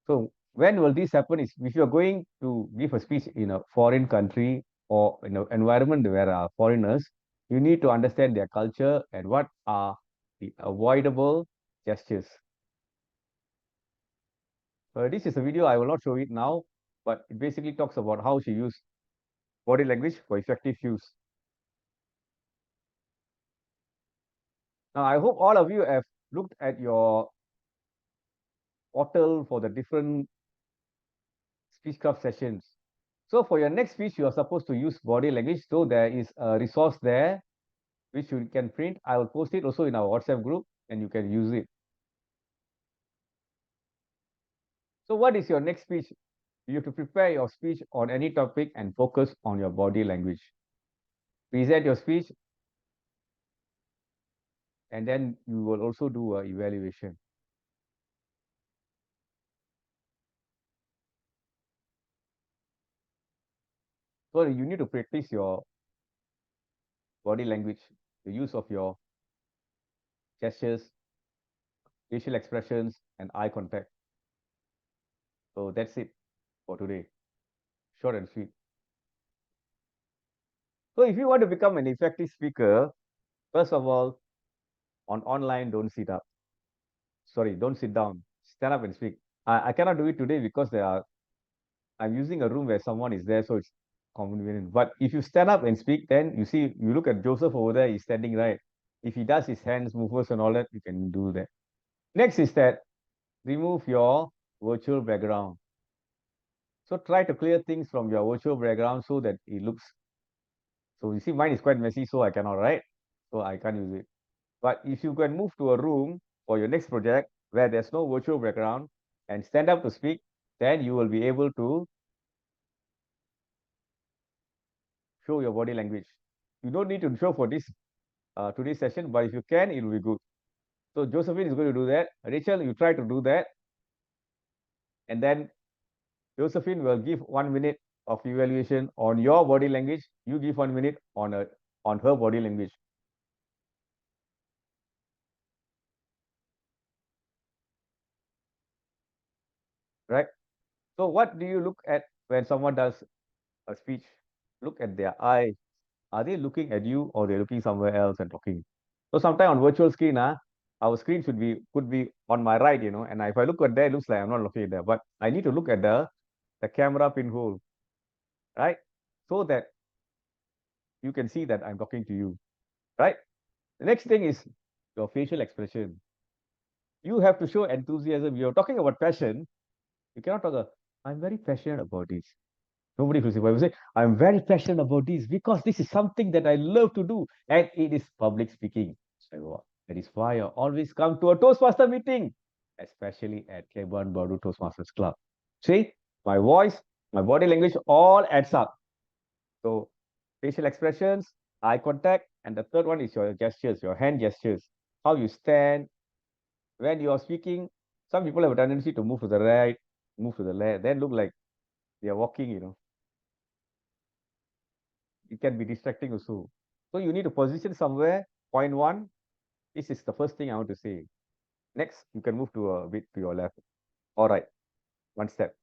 So when will this happen is if you're going to give a speech in a foreign country or in an environment where there are foreigners, you need to understand their culture and what are the avoidable gestures. This is a video, I will not show it now, but it basically talks about how she used body language for effective use. Now, I hope all of you have looked at your portal for the different Speechcraft sessions. So for your next speech, you are supposed to use body language. So there is a resource there which you can print. I will post it also in our WhatsApp group and you can use it. So what is your next speech? You have to prepare your speech on any topic and focus on your body language. Present your speech and then you will also do an evaluation. So you need to practice your body language, the use of your gestures, facial expressions, and eye contact. So that's it for today. Short and sweet. So if you want to become an effective speaker, first of all, on online, don't sit up. Sorry, don't sit down. Stand up and speak. I cannot do it today because I'm using a room where someone is there, so it's convenient. But if you stand up and speak, then you look at Joseph over there, he's standing right. If he does his hands movements and all that, you can do that. Next is that remove your virtual background. So try to clear things from your virtual background so that it looks. So you see, mine is quite messy, so I cannot write. So I can't use it. But if you can move to a room for your next project where there's no virtual background and stand up to speak, then you will be able to show your body language. You don't need to show for this today's session, but if you can, it will be good. So Josephine is going to do that. Rachel, you try to do that. And then Josephine will give 1 minute of evaluation on your body language. You give 1 minute on her body language. Right? So what do you look at when someone does a speech? Look at their eyes. Are they looking at you or they're looking somewhere else and talking? So sometimes on virtual screen, our screen could be on my right, and if I look at there, it looks like I'm not looking at there. But I need to look at the the camera pinhole, right? So that you can see that I'm talking to you, right? The next thing is your facial expression. You have to show enthusiasm. You're talking about passion. You cannot talk, I'm very passionate about this. Nobody will say, why will say, I'm very passionate about this because this is something that I love to do. And it is public speaking. So that is why I always come to a Toastmaster meeting, especially at Keban Baru Toastmasters Club. See, my voice, my body language all adds up. So facial expressions, eye contact, and the third one is your gestures, your hand gestures, how you stand. When you are speaking, some people have a tendency to move to the right, move to the left, then look like they are walking, It can be distracting also. So you need to position somewhere. Point one, this is the first thing I want to say. Next, you can move to a bit to your left. All right, one step.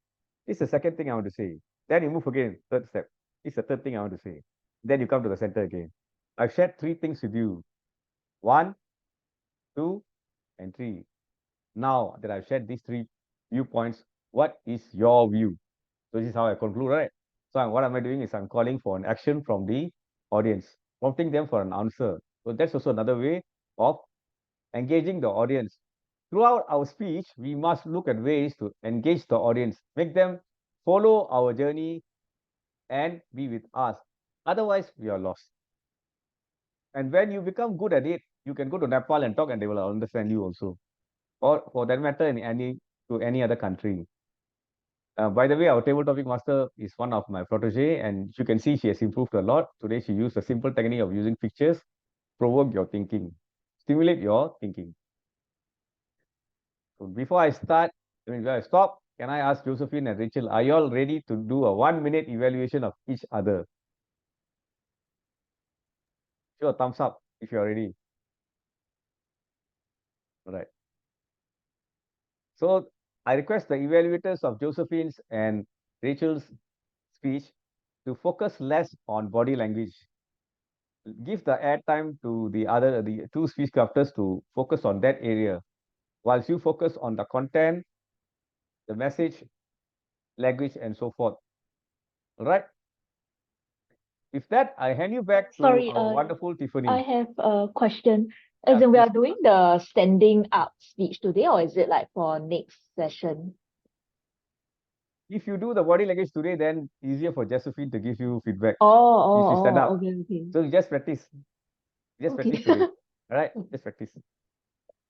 This is the second thing I want to say. Then you move again, third step. This is the third thing I want to say. Then you come to the center again. I've shared three things with you. 1, 2, and 3. Now that I've shared these three viewpoints, what is your view? So this is how I conclude, right? So what am I doing is I'm calling for an action from the audience, prompting them for an answer. So that's also another way of engaging the audience. Throughout our speech, we must look at ways to engage the audience, make them follow our journey and be with us. Otherwise, we are lost. And when you become good at it, you can go to Nepal and talk and they will understand you also. Or for that matter, in any other country. By the way, our table topic master is one of my protege, and you can see she has improved a lot. Today, she used a simple technique of using pictures, provoke your thinking, stimulate your thinking. So before I start, before I stop, can I ask Josephine and Rachel, are you all ready to do a 1-minute evaluation of each other? Sure, thumbs up if you're ready. All right. So I request the evaluators of Josephine's and Rachel's speech to focus less on body language. Give the airtime to the two speech crafters to focus on that area, whilst you focus on the content, the message, language, and so forth. All right. With that, I hand you back to Sorry, our wonderful Tiffany. I have a question. Yeah, As in, we are please. doing the standing up speech today, or is it like for next session? If you do the body language today, then easier for Josephine to give you feedback. Oh, If you stand up. okay, okay. So you just practice. Just Okay. practice today. All right, just practice.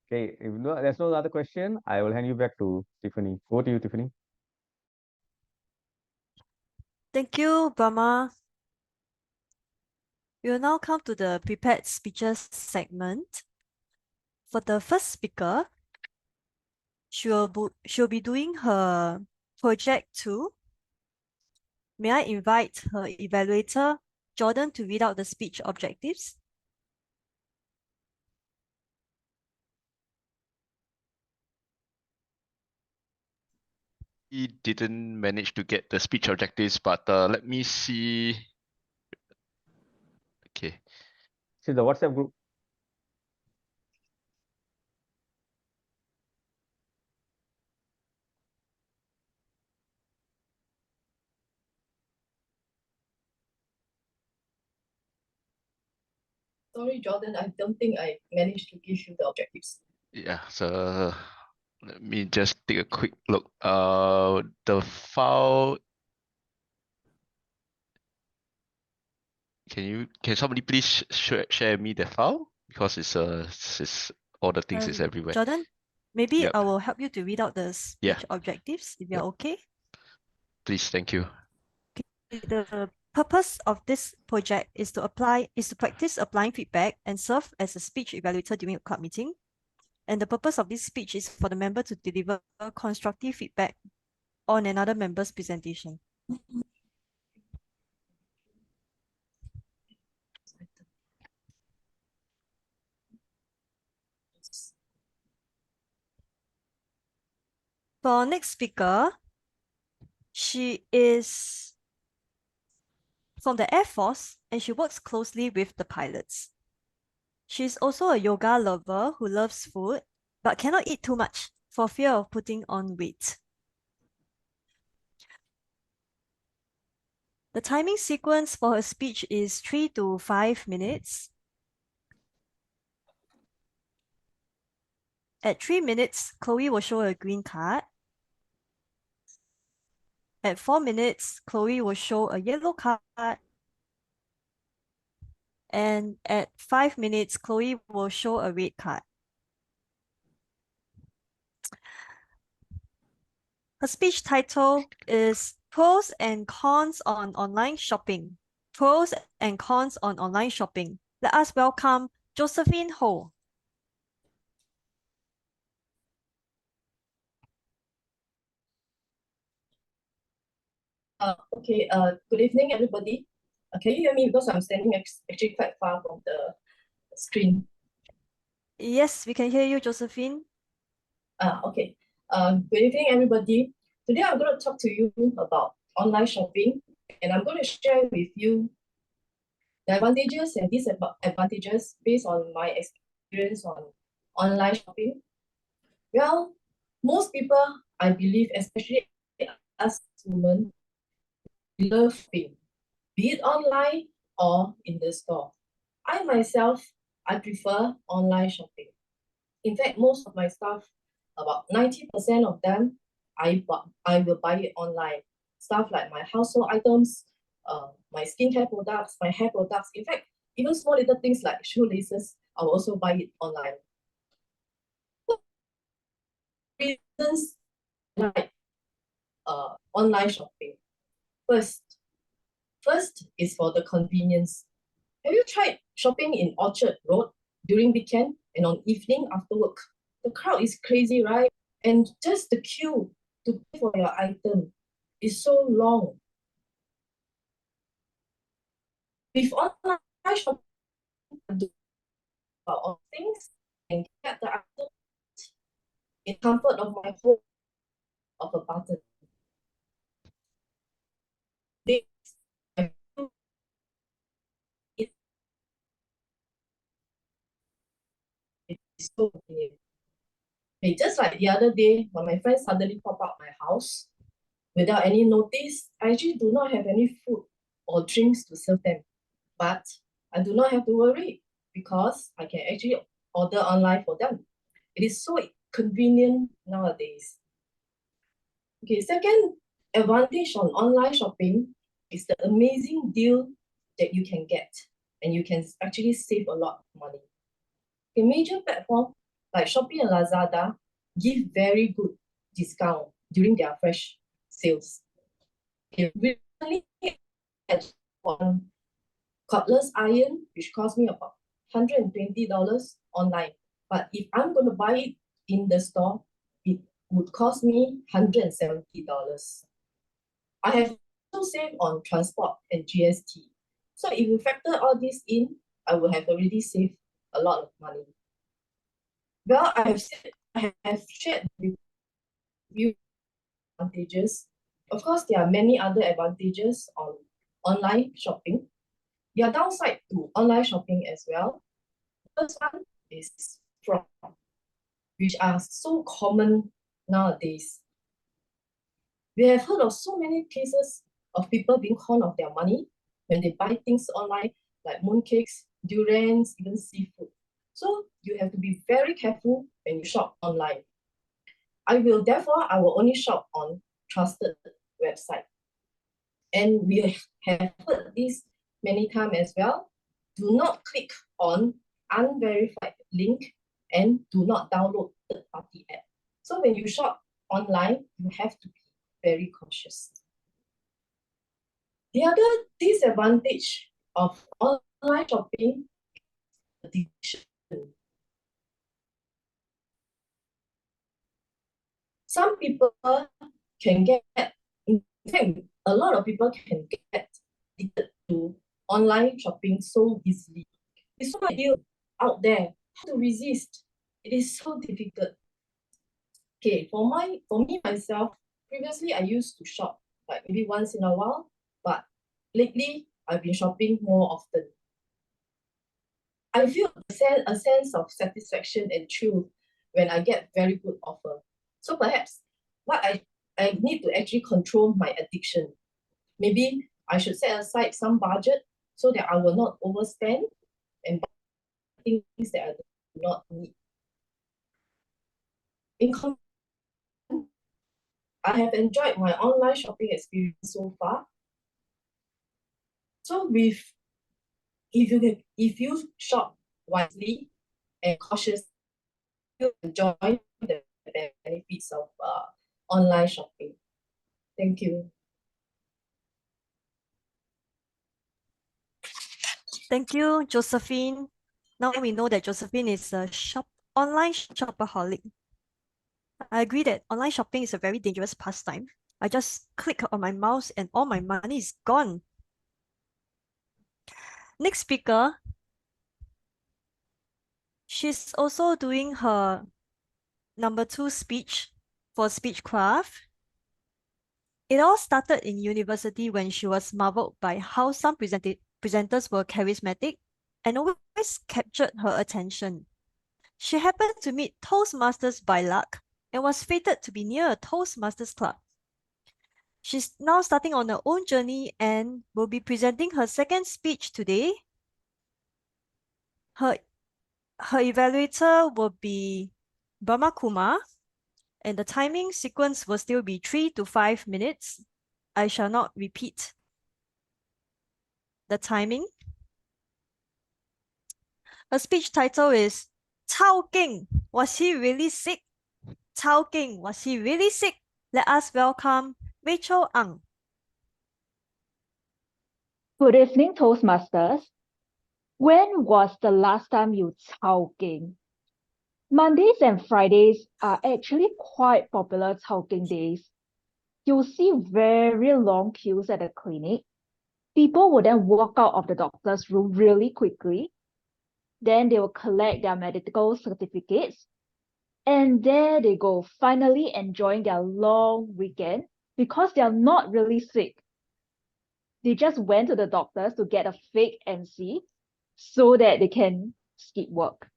Okay, if there's no other question, I will hand you back to Tiffany. Over to you, Tiffany. Thank you, Brahma. We will now come to the prepared speeches segment. For the first speaker, she'll be doing her project 2. May I invite her evaluator, Jordan, to read out the speech objectives? He didn't manage to get the speech objectives, but let me see. Okay. See the WhatsApp group. Sorry, Jordan, I don't think I managed to give you the objectives. Yeah, so let me just take a quick look. The file. Can somebody please share me the file? Because it's all the things is everywhere. Jordan, maybe Yep. I will help you to read out the speech Yeah. objectives if you're okay. Please, thank you. The purpose of this project is to practice applying feedback and serve as a speech evaluator during a club meeting. And the purpose of this speech is for the member to deliver constructive feedback on another member's presentation. For our next speaker, she is from the Air Force and she works closely with the pilots. She's also a yoga lover who loves food but cannot eat too much for fear of putting on weight. The timing sequence for her speech is 3 to 5 minutes. At 3 minutes, Chloe will show a green card. At 4 minutes, Chloe will show a yellow card. And at 5 minutes, Chloe will show a red card. Her speech title is Pros and Cons on Online Shopping. Pros and Cons on Online Shopping. Let us welcome Josephine Ho. Good evening, everybody. Can you hear me? Because I'm standing actually quite far from the screen. Yes, we can hear you, Josephine. Okay. Good evening, everybody. Today I'm going to talk to you about online shopping, and I'm going to share with you the advantages and disadvantages based on my experience on online shopping. Well, most people, I believe, especially us women, love shopping, be it online or in the store. I myself, I prefer online shopping. In fact, most of my stuff, about 90% of them, I will buy it online. Stuff like my household items, my skincare products, my hair products. In fact, even small little things like shoelaces, I will also buy it online. Reasons like online shopping. First is for the convenience. Have you tried shopping in Orchard Road during weekend and on evening after work? The crowd is crazy, right? And just the queue to pay for your item is so long. With online shopping, I do about all things and get the item in comfort of my home of a button. This is so convenient. Okay, just like the other day when my friends suddenly pop up my house without any notice, I actually do not have any food or drinks to serve them. But I do not have to worry because I can actually order online for them. It is so convenient nowadays. Okay, second advantage on online shopping is the amazing deal that you can get, and you can actually save a lot of money. A major platform like Shopee and Lazada give very good discount during their flash sales. Okay, recently had one cordless iron, which cost me about $120 online. But if I'm going to buy it in the store, it would cost me $170. I have also saved on transport and GST. So if you factor all this in, I will have already saved a lot of money. Well, I have shared with you advantages. Of course, there are many other advantages on online shopping. There are downside to online shopping as well. First one is fraud, which are so common nowadays. We have heard of so many cases of people being conned of their money when they buy things online, like mooncakes, durians, even seafood. So you have to be very careful when you shop online. I will only shop on trusted website. And we have heard this many times as well. Do not click on unverified link and do not download third-party app. So when you shop online, you have to be very cautious. The other disadvantage of online shopping is addiction. Some people can get, in fact, a lot of people can get addicted to online shopping so easily. It's so ideal out there. How to resist? It is so difficult. Okay, for me myself, previously I used to shop like maybe once in a while, but lately I've been shopping more often. I feel a sense of satisfaction and thrill when I get very good offer. So perhaps what I need to actually control my addiction. Maybe I should set aside some budget so that I will not overspend and buy things that I do not need. In conclusion, I have enjoyed my online shopping experience so far. So if you shop wisely and cautiously, you enjoy the benefits of online shopping. Thank you. Thank you, Josephine. Now we know that Josephine is a online shopaholic. I agree that online shopping is a very dangerous pastime. I just click on my mouse and all my money is gone. Next speaker, she's also doing her number 2 speech for Speechcraft. It all started in university when she was marveled by how some presenters were charismatic and always captured her attention. She happened to meet Toastmasters by luck and was fated to be near a Toastmasters club. She's now starting on her own journey and will be presenting her second speech today. Her evaluator will be Burma Kumar, and the timing sequence will still be 3 to 5 minutes. I shall not repeat the timing. Her speech title is Chao King, was he really sick? Chao King, was he really sick? Let us welcome Rachel Ang. Good evening, Toastmasters. When was the last time you chowking? Mondays and Fridays are actually quite popular chowking days. You'll see very long queues at the clinic. People will then walk out of the doctor's room really quickly. Then they will collect their medical certificates. And there they go, finally enjoying their long weekend because they are not really sick. They just went to the doctors to get a fake MC so that they can skip work.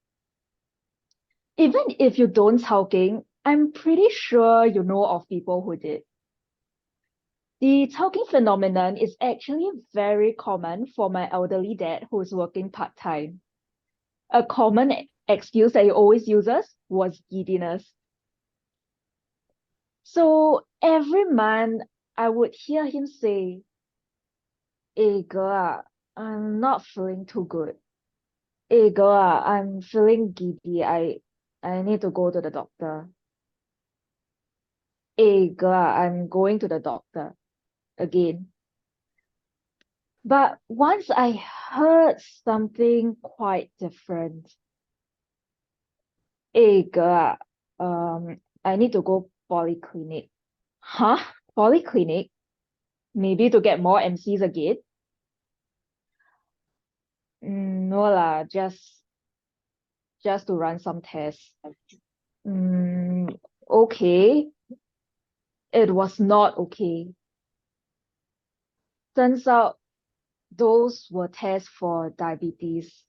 Even if you don't talking, I'm pretty sure you know of people who did. The talking phenomenon is actually very common for my elderly dad who is working part-time. A common excuse that he always uses was giddiness. So every month I would hear him say, "Hey girl, I'm not feeling too good. Hey girl, I'm feeling giddy. I need to go to the doctor. Hey girl, I'm going to the doctor." Again. But once I heard something quite different. Hey girl, I need to go polyclinic. Huh? Polyclinic? Maybe to get more MCs again? No lah, just to run some tests. Okay. It was not okay. Turns out those were tests for diabetes.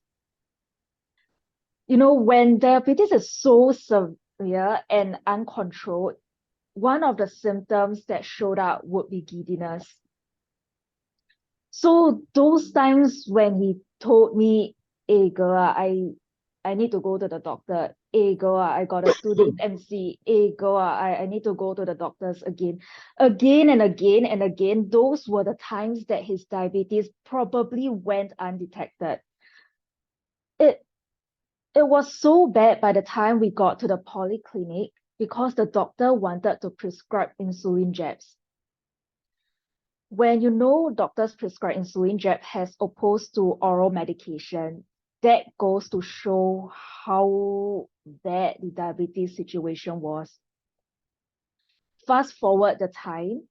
You know, when diabetes is so severe and uncontrolled, one of the symptoms that showed up would be giddiness. So those times when he told me, "Hey girl, I need to go to the doctor. Hey girl, I got a 2 days MC. Hey girl, I need to go to the doctors again." Again and again and again, those were the times that his diabetes probably went undetected. It was so bad by the time we got to the polyclinic because the doctor wanted to prescribe insulin jabs. When you know doctors prescribe insulin jab as opposed to oral medication, that goes to show how bad the diabetes situation was. Fast forward the time,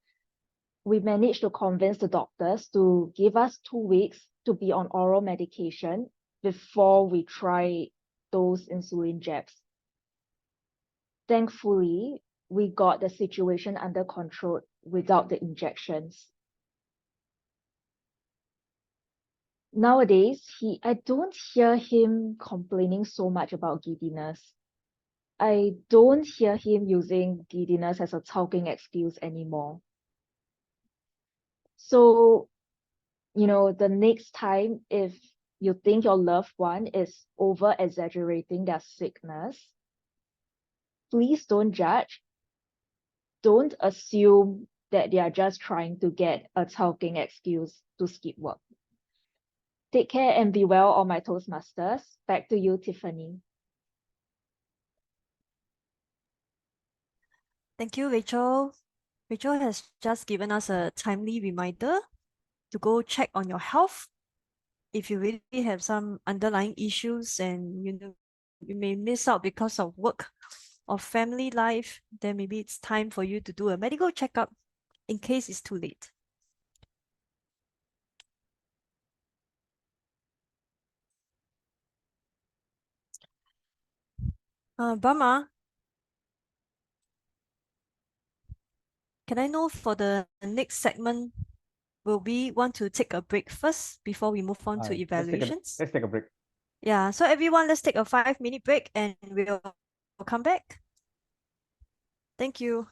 we managed to convince the doctors to give us 2 weeks to be on oral medication before we try those insulin jabs. Thankfully, we got the situation under control without the injections. Nowadays, I don't hear him complaining so much about giddiness. I don't hear him using giddiness as a talking excuse anymore. So the next time if you think your loved one is over exaggerating their sickness, please don't judge. Don't assume that they are just trying to get a talking excuse to skip work. Take care and be well, all my Toastmasters. Back to you, Tiffany. Thank you, Rachel. Rachel has just given us a timely reminder to go check on your health. If you really have some underlying issues and you may miss out because of work or family life, then maybe it's time for you to do a medical checkup in case it's too late. Brahma, can I know for the next segment, will we want to take a break first before we move on to evaluations? Let's take a break. Yeah, so everyone, let's take a 5-minute break and we'll come back. Thank you.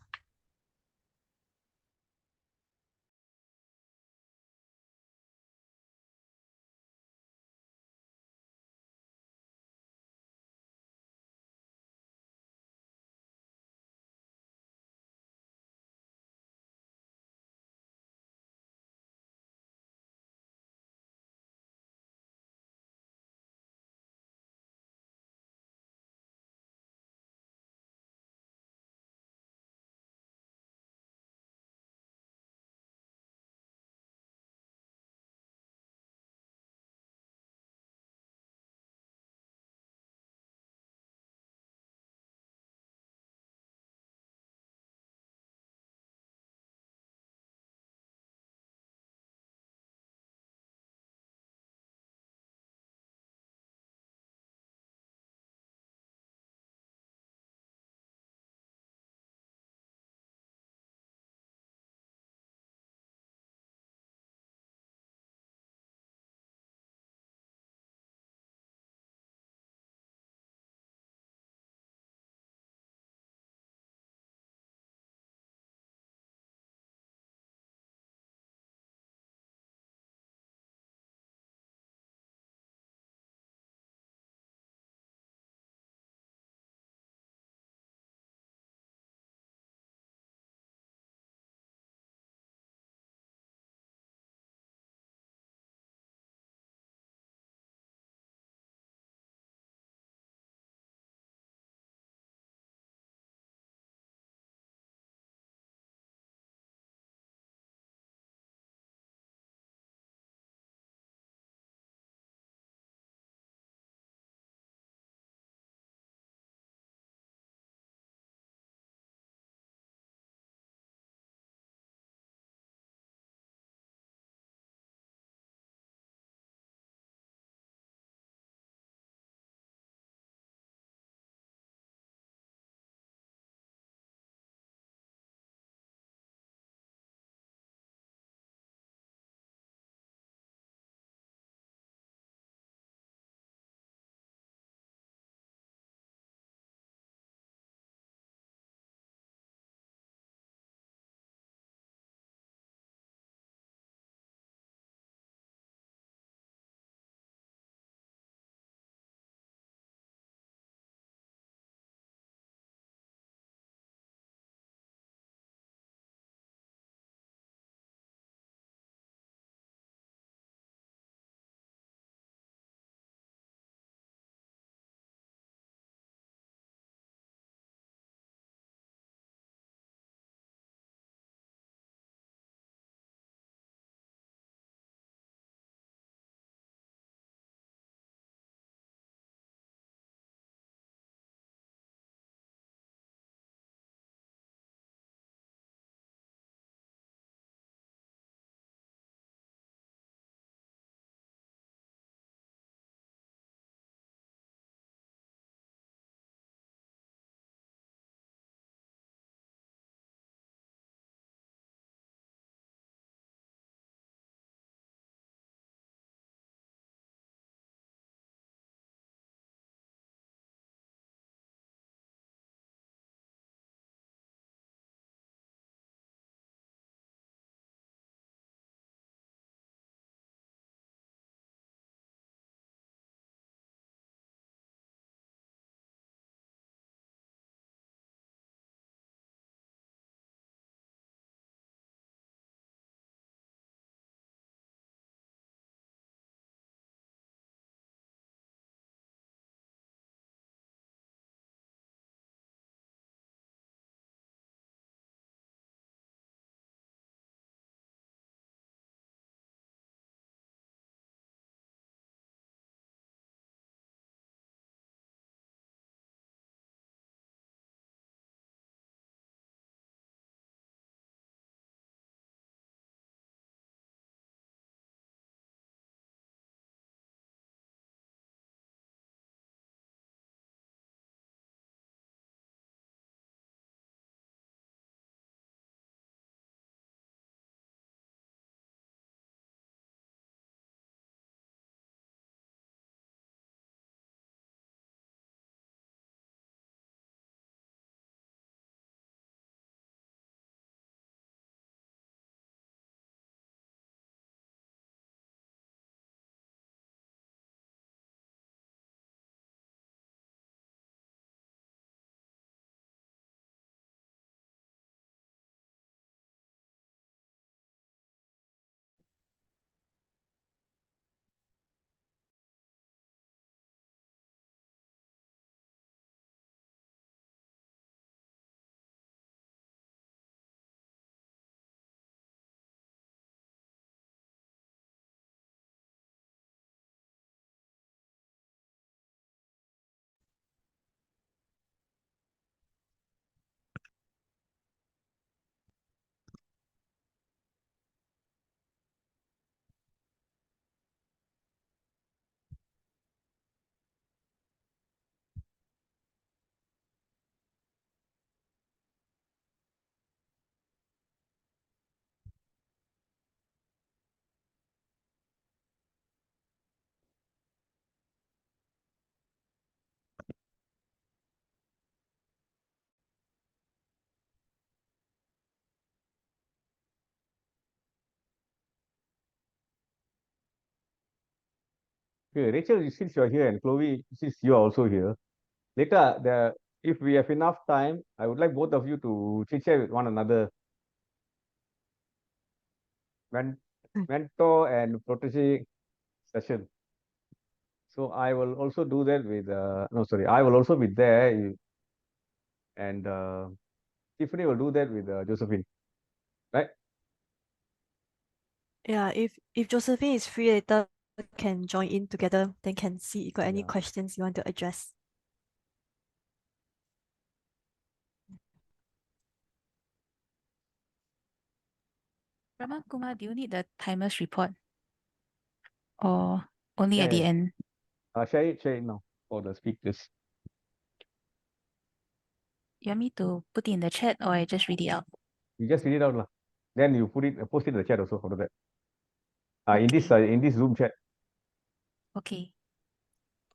Okay, Rachel, since you're here, and Chloe, since you are also here, later, if we have enough time, I would like both of you to chit chat with one another. Mentor and protege session. So I will also do that with, no, sorry, I will also be there, and Tiffany will do that with Josephine, right? Yeah, if Josephine is free later, can join in together, then can see you got any Yeah. questions you want to address. Brahma Kumar, do you need the timers report? Or only at Yeah, the end? share it now for the speakers. You want me to put it in the chat or I just read it out? You just read it out lah. Then you post it in the chat also for that. In this Zoom chat. Okay.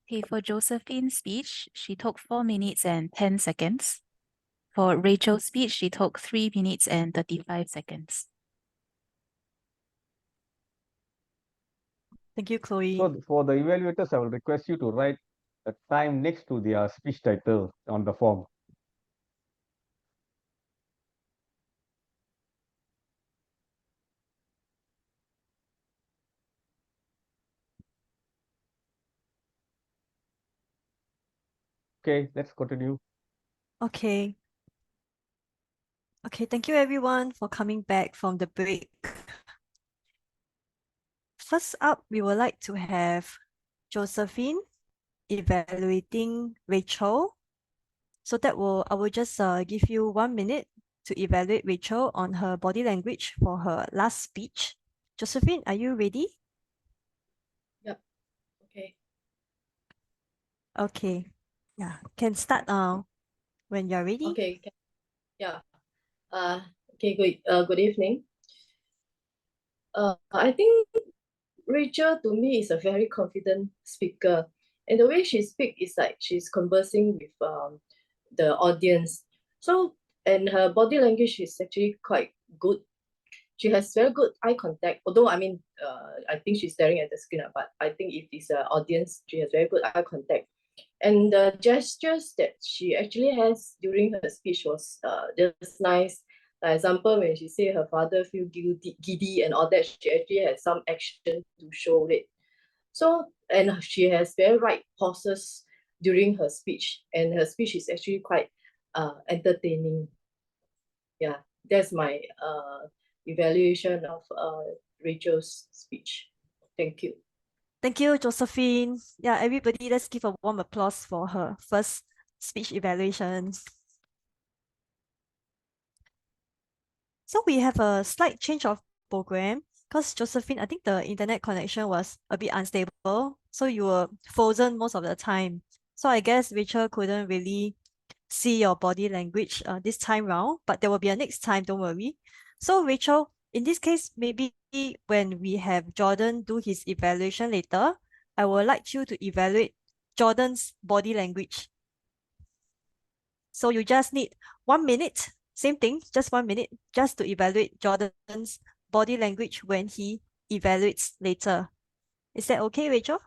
Okay, for Josephine's speech, she took 4 minutes and 10 seconds. For Rachel's speech, she took 3 minutes and 35 seconds. Thank you, Chloe. So for the evaluators, I will request you to write a time next to their speech title on the form. Okay, let's continue. Okay. Okay, thank you everyone for coming back from the break. First up, we would like to have Josephine evaluating Rachel. So I will just give you 1 minute to evaluate Rachel on her body language for her last speech. Josephine, are you ready? Yep. Okay. Okay. Yeah, can start when you're ready. Okay. Yeah. Okay. Good evening. I think Rachel to me is a very confident speaker, and the way she speaks is like she's conversing with the audience. So, and her body language is actually quite good. She has very good eye contact. Although I think she's staring at the screen, but I think if it's an audience, she has very good eye contact. And the gestures that she actually has during her speech was just nice. For example, when she say her father feel giddy and all that, she actually has some action to show it. So, and she has very right pauses during her speech, and her speech is actually quite entertaining. Yeah, that's my evaluation of Rachel's speech. Thank you. Thank you, Josephine. Yeah, everybody, let's give a warm applause for her first speech evaluation. So we have a slight change of program because Josephine, I think the internet connection was a bit unstable. So you were frozen most of the time. So I guess Rachel couldn't really see your body language this time round, but there will be a next time, don't worry. So Rachel, in this case, maybe when we have Jordan do his evaluation later, I would like you to evaluate Jordan's body language. So you just need 1 minute, same thing, just 1 minute, just to evaluate Jordan's body language when he evaluates later. Is that okay, Rachel?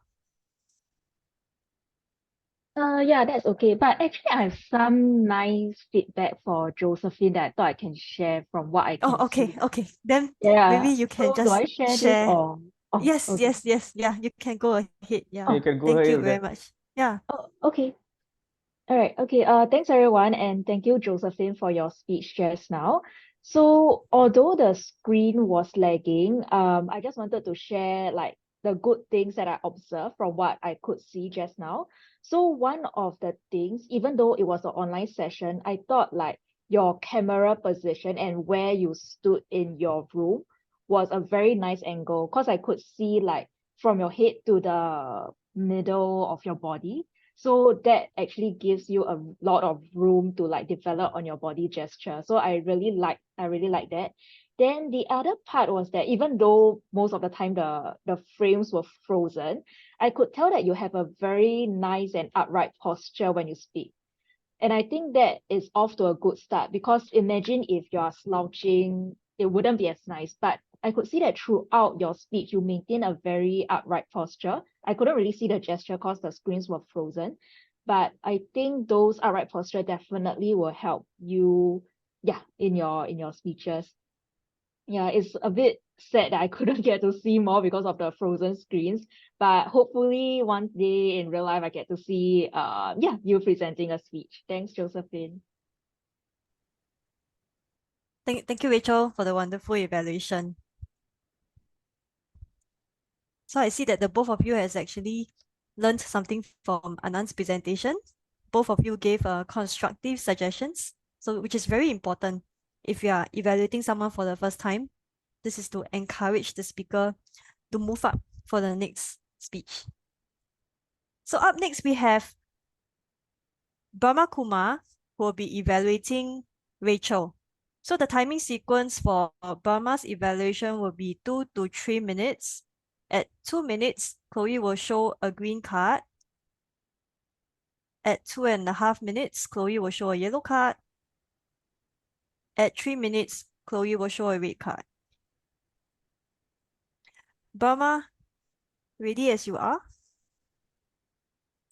Yeah, that's okay. But actually, I have some nice feedback for Josephine that I thought I can share from what I Oh, can okay, see. okay. Then Yeah. maybe you can So do I just share this share. or? Oh, Yes, okay. yes. Yeah, you can go ahead. Yeah. You can go Thank ahead you with very that. much. Yeah. Oh, okay. All right. Okay. Thanks everyone, and thank you, Josephine, for your speech just now. So, although the screen was lagging, I just wanted to share like the good things that I observed from what I could see just now. So, one of the things, even though it was an online session, I thought like your camera position and where you stood in your room was a very nice angle because I could see like from your head to the middle of your body. So that actually gives you a lot of room to like develop on your body gesture. So I really like that. Then the other part was that even though most of the time the frames were frozen, I could tell that you have a very nice and upright posture when you speak. And I think that is off to a good start because imagine if you are slouching, it wouldn't be as nice. But I could see that throughout your speech, you maintain a very upright posture. I couldn't really see the gesture because the screens were frozen. But I think those upright posture definitely will help you, yeah, in your speeches. Yeah, it's a bit sad that I couldn't get to see more because of the frozen screens. But hopefully one day in real life I get to see yeah, you presenting a speech. Thanks, Josephine. Thank you, Rachel, for the wonderful evaluation. So I see that the both of you has actually learned something from Anand's presentation. Both of you gave constructive suggestions, so which is very important if you are evaluating someone for the first time. This is to encourage the speaker to move up for the next speech. So up next we have Burma Kumar, who will be evaluating Rachel. So the timing sequence for Burma's evaluation will be 2 to 3 minutes. At 2 minutes, Chloe will show a green card. At 2.5 minutes, Chloe will show a yellow card. At 3 minutes, Chloe will show a red card. Burma, ready as you are?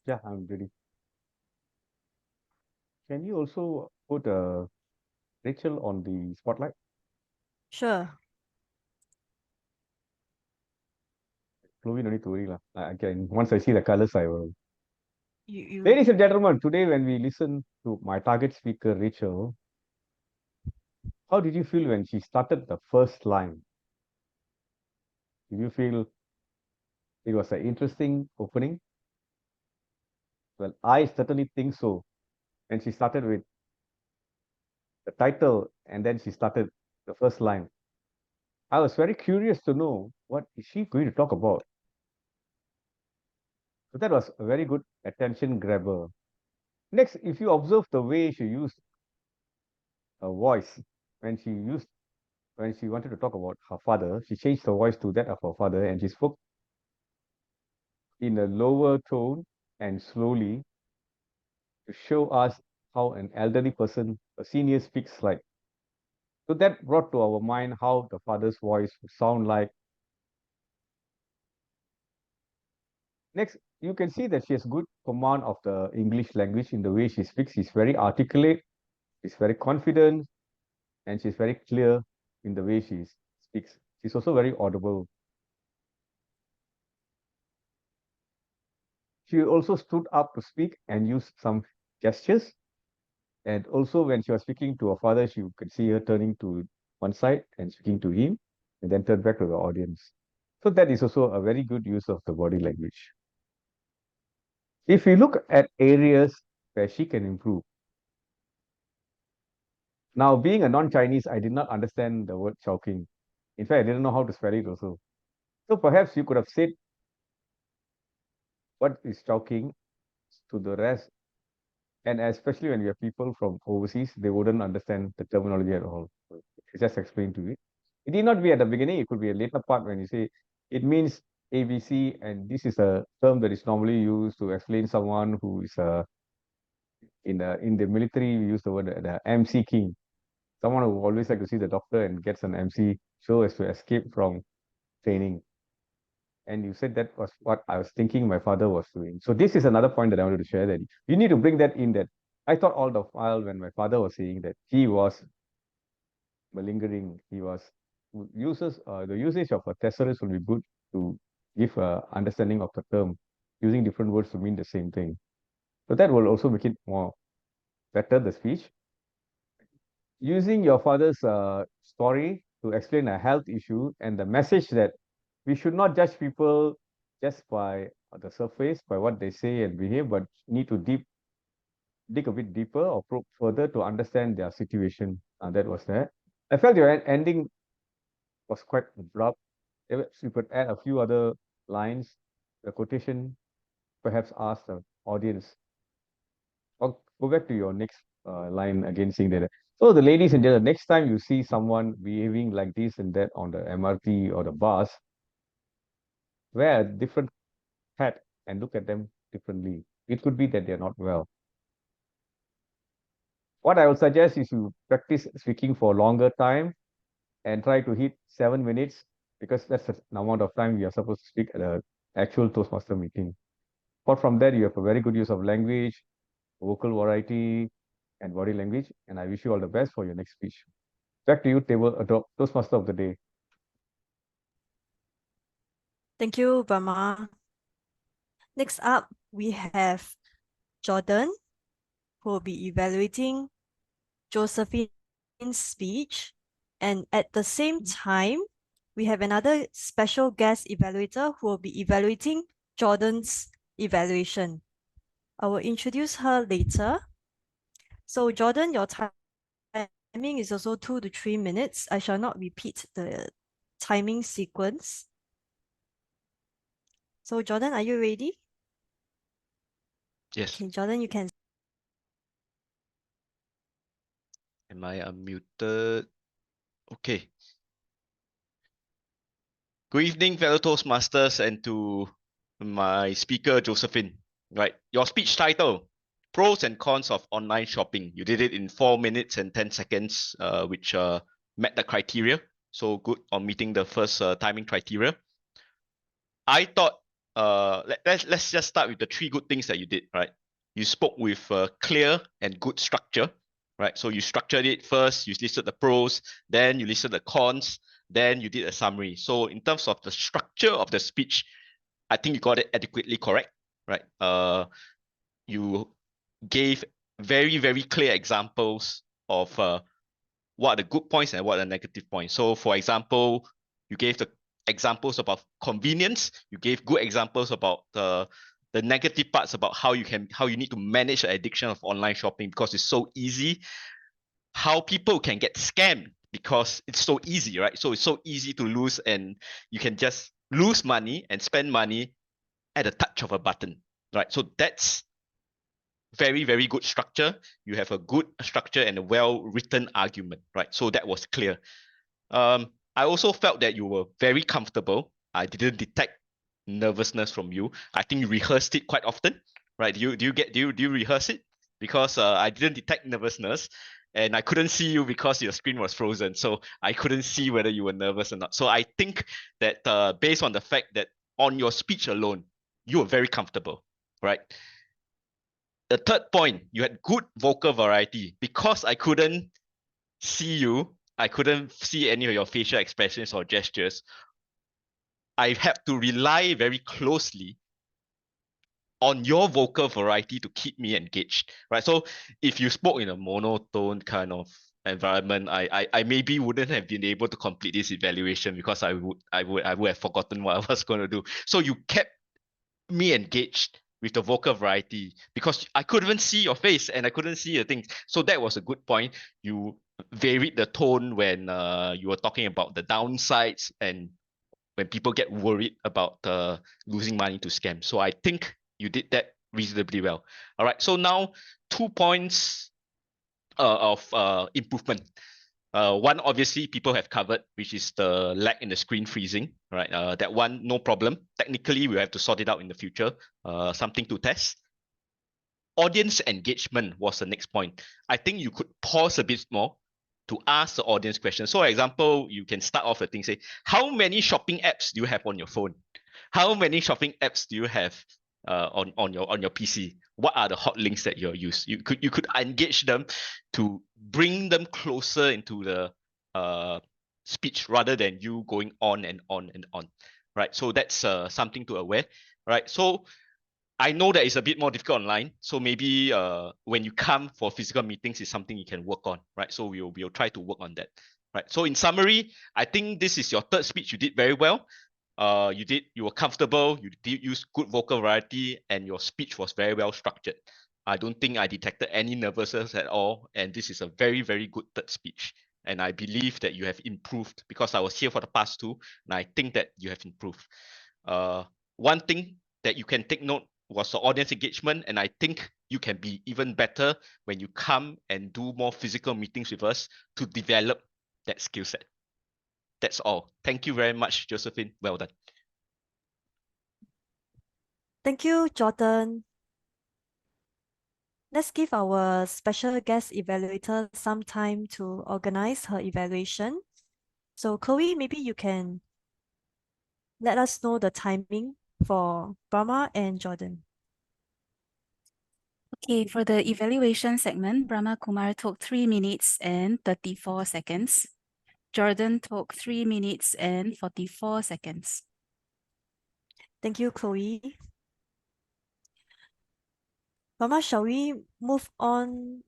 Yeah, I'm ready. Can you also put Rachel on the spotlight? Sure. Chloe, no need to worry. Again, once I see the colors, I will. You Ladies and gentlemen, today when we listen to my target speaker, Rachel, how did you feel when she started the first line? Did you feel it was an interesting opening? Well, I certainly think so. And she started with the title and then she started the first line. I was very curious to know what is she going to talk about. So that was a very good attention grabber. Next, if you observe the way she used her voice when she wanted to talk about her father, she changed her voice to that of her father and she spoke in a lower tone and slowly to show us how an elderly person, a senior, speaks like. So that brought to our mind how the father's voice would sound like. Next, you can see that she has good command of the English language in the way she speaks. She's very articulate, she's very confident, and she's very clear in the way she speaks. She's also very audible. She also stood up to speak and used some gestures. And also when she was speaking to her father, you could see her turning to one side and speaking to him, and then turn back to the audience. So that is also a very good use of the body language. If you look at areas where she can improve, now being a non-Chinese, I did not understand the word chowking. In fact, I didn't know how to spell it also. So perhaps you could have said what is chowking to the rest. And especially when you have people from overseas, they wouldn't understand the terminology at all. Just explain to it. It need not be at the beginning, it could be a later part when you say it means ABC, and this is a term that is normally used to explain someone who is in the military, we use the word the MC king. Someone who always like to see the doctor and gets an MC so as to escape from training. And you said that was what I was thinking my father was doing. So this is another point that I wanted to share, that you need to bring that in, that I thought all the while when my father was saying that he was malingering, he was the usage of a thesaurus will be good to give a understanding of the term, using different words to mean the same thing. So that will also make it more better, the speech. Using your father's story to explain a health issue and the message that we should not judge people just by the surface, by what they say and behave, but need to dig a bit deeper or probe further to understand their situation. That was that. I felt your ending was quite abrupt. If you could add a few other lines, the quotation, perhaps ask the audience. Or go back to your next line again, saying that. So the ladies and gentlemen, next time you see someone behaving like this and that on the MRT or the bus, wear a different hat and look at them differently. It could be that they're not well. What I would suggest is you practice speaking for a longer time and try to hit 7 minutes, because that's the amount of time we are supposed to speak at a actual Toastmaster meeting. Apart from that, you have a very good use of language, vocal variety, and body language. And I wish you all the best for your next speech. Back to you, Toastmaster of the day. Thank you, Brahma. Next up, we have Jordan, who will be evaluating Josephine's speech. And at the same time, we have another special guest evaluator who will be evaluating Jordan's evaluation. I will introduce her later. So Jordan, your timing is also 2 to 3 minutes. I shall not repeat the timing sequence. So Jordan, are you ready? Yes. Okay, Jordan, you can. Am I unmuted? Okay. Good evening, fellow Toastmasters, and to my speaker, Josephine. Right, your speech title, Pros and Cons of Online Shopping. You did it in 4 minutes and 10 seconds, which met the criteria. So good on meeting the first timing criteria. I thought, let's just start with the 3 good things that you did, right? You spoke with clear and good structure, right? So you structured it first, you listed the pros, then you listed the cons, then you did a summary. So in terms of the structure of the speech, I think you got it adequately correct, right? You gave very, very clear examples of what are the good points and what are the negative points. So for example, you gave the examples about convenience. You gave good examples about the negative parts about how you need to manage the addiction of online shopping because it's so easy. How people can get scammed because it's so easy, right? So it's so easy to lose, and you can just lose money and spend money at a touch of a button, right? So that's very, very good structure. You have a good structure and a well-written argument, right? So that was clear. I also felt that you were very comfortable. I didn't detect nervousness from you. I think you rehearsed it quite often, right? Do you rehearse it? Because I didn't detect nervousness, and I couldn't see you because your screen was frozen, so I couldn't see whether you were nervous or not. So I think that based on the fact that on your speech alone, you were very comfortable, right? The third point, you had good vocal variety. Because I couldn't see you, I couldn't see any of your facial expressions or gestures, I had to rely very closely on your vocal variety to keep me engaged, right? So if you spoke in a monotone kind of environment, I maybe wouldn't have been able to complete this evaluation because I would have forgotten what I was going to do. So you kept me engaged with the vocal variety because I couldn't see your face and I couldn't see the things. So that was a good point. You varied the tone when you were talking about the downsides and when people get worried about losing money to scam. So I think you did that reasonably well. All right. So now 2 points of improvement. One, obviously, people have covered, which is the lag in the screen freezing, right? That one, no problem. Technically, we have to sort it out in the future. Something to test. Audience engagement was the next point. I think you could pause a bit more to ask the audience questions. So, for example, you can start off the thing, say, how many shopping apps do you have on your phone? How many shopping apps do you have on your PC? What are the hot links that you're used? You could engage them to bring them closer into the speech rather than you going on and on and on, right? So that's something to aware, right? So I know that it's a bit more difficult online, so maybe when you come for physical meetings, it's something you can work on, right? So we'll try to work on that, right? So in summary, I think this is your third speech. You did very well. You were comfortable. You did use good vocal variety, and your speech was very well structured. I don't think I detected any nervousness at all, and this is a very, very good third speech. And I believe that you have improved because I was here for the past 2, and I think that you have improved. One thing that you can take note was the audience engagement, and I think you can be even better when you come and do more physical meetings with us to develop that skill set. That's all. Thank you very much, Josephine. Well done. Thank you, Jordan. Let's give our special guest evaluator some time to organize her evaluation. So Chloe, maybe you can let us know the timing for Brahma and Jordan. Okay, for the evaluation segment, Brahma Kumar took 3 minutes and 34 seconds. Jordan took 3 minutes and 44 seconds. Thank you, Chloe. Brahma, shall we move on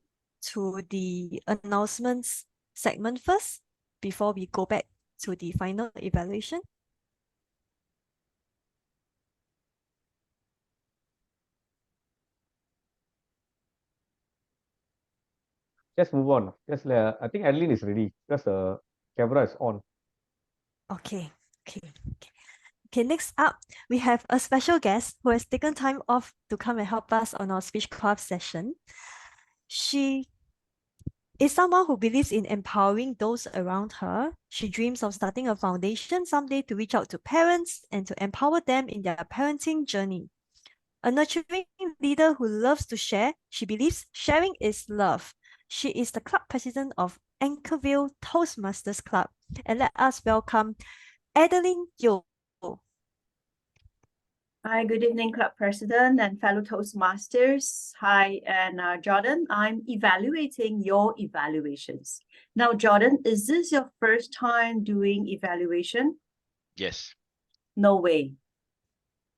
to the announcements segment first before we go back to the final evaluation? Just move on. I think Adeline is ready because the camera is on. Okay. Okay, next up, we have a special guest who has taken time off to come and help us on our Speechcraft session. She is someone who believes in empowering those around her. She dreams of starting a foundation someday to reach out to parents and to empower them in their parenting journey. A nurturing leader who loves to share, she believes sharing is love. She is the club president of Anchorvale Toastmasters Club. And let us welcome Adeline Yeo. Hi, good evening, Club President and fellow Toastmasters. Hi, and Jordan, I'm evaluating your evaluations. Now, Jordan, is this your first time doing evaluation? Yes, No way.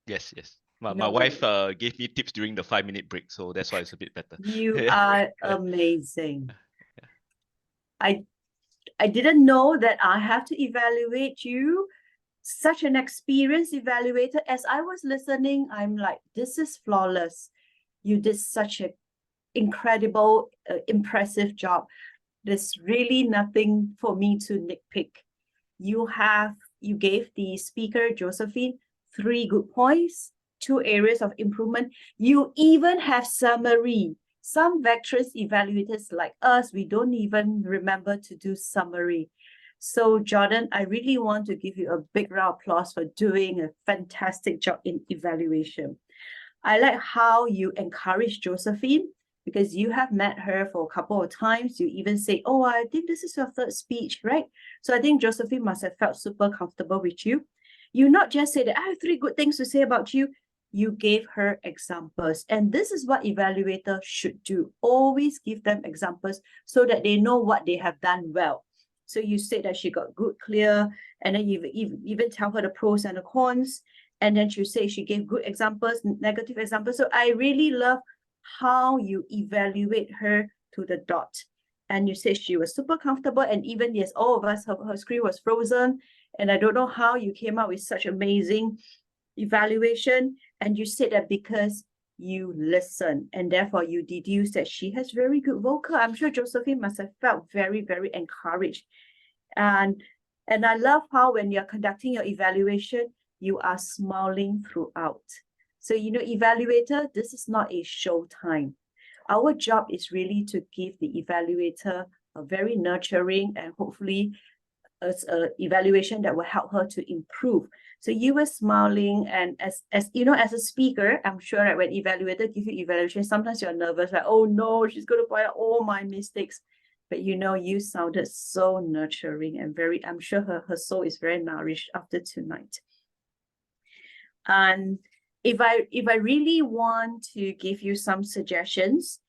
yes. My No wife way. gave me tips during the 5-minute break, so that's why it's a bit better. You are amazing. I didn't know that I have to evaluate you. Such an experienced evaluator. As I was listening, I'm like, this is flawless. You did such an incredible, impressive job. There's really nothing for me to nitpick. You gave the speaker, Josephine, 3 good points, 2 areas of improvement. You even have summary. Some veterans evaluators like us, we don't even remember to do summary. So Jordan, I really want to give you a big round of applause for doing a fantastic job in evaluation. I like how you encourage Josephine because you have met her for a couple of times. You even say, oh, I think this is your 3rd speech, right? So I think Josephine must have felt super comfortable with you. You not just say that I have 3 good things to say about you. You gave her examples. And this is what evaluators should do. Always give them examples so that they know what they have done well. So you said that she got good, clear, and then you even tell her the pros and the cons. And then she say she gave good examples, negative examples. So I really love how you evaluate her to the dot. And you say she was super comfortable. And even, yes, all of us, her screen was frozen. And I don't know how you came out with such amazing evaluation. And you said that because you listen and therefore you deduce that she has very good vocal. I'm sure Josephine must have felt very, very encouraged. And I love how when you're conducting your evaluation, you are smiling throughout. So, evaluator, this is not a show time. Our job is really to give the evaluator a very nurturing and hopefully an evaluation that will help her to improve. So you were smiling, and as a speaker, I'm sure that when evaluator give you evaluation, sometimes you're nervous, like, oh no, she's going to point out all my mistakes. But you sounded so nurturing and I'm sure her soul is very nourished after tonight. And if I really want to give you some suggestions,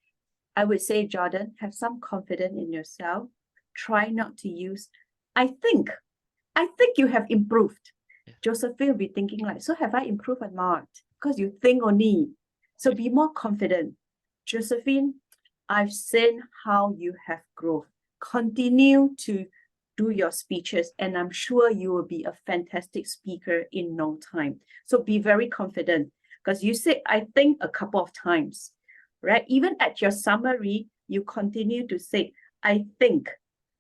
I would say, Jordan, have some confidence in yourself. Try not to use, I think you have improved. Yeah. Josephine will be thinking like, so have I improved or not? Because you think only. So be more confident. Josephine, I've seen how you have grown. Continue to do your speeches, and I'm sure you will be a fantastic speaker in no time. So be very confident, because you said, I think, a couple of times, right? Even at your summary, you continue to say, I think.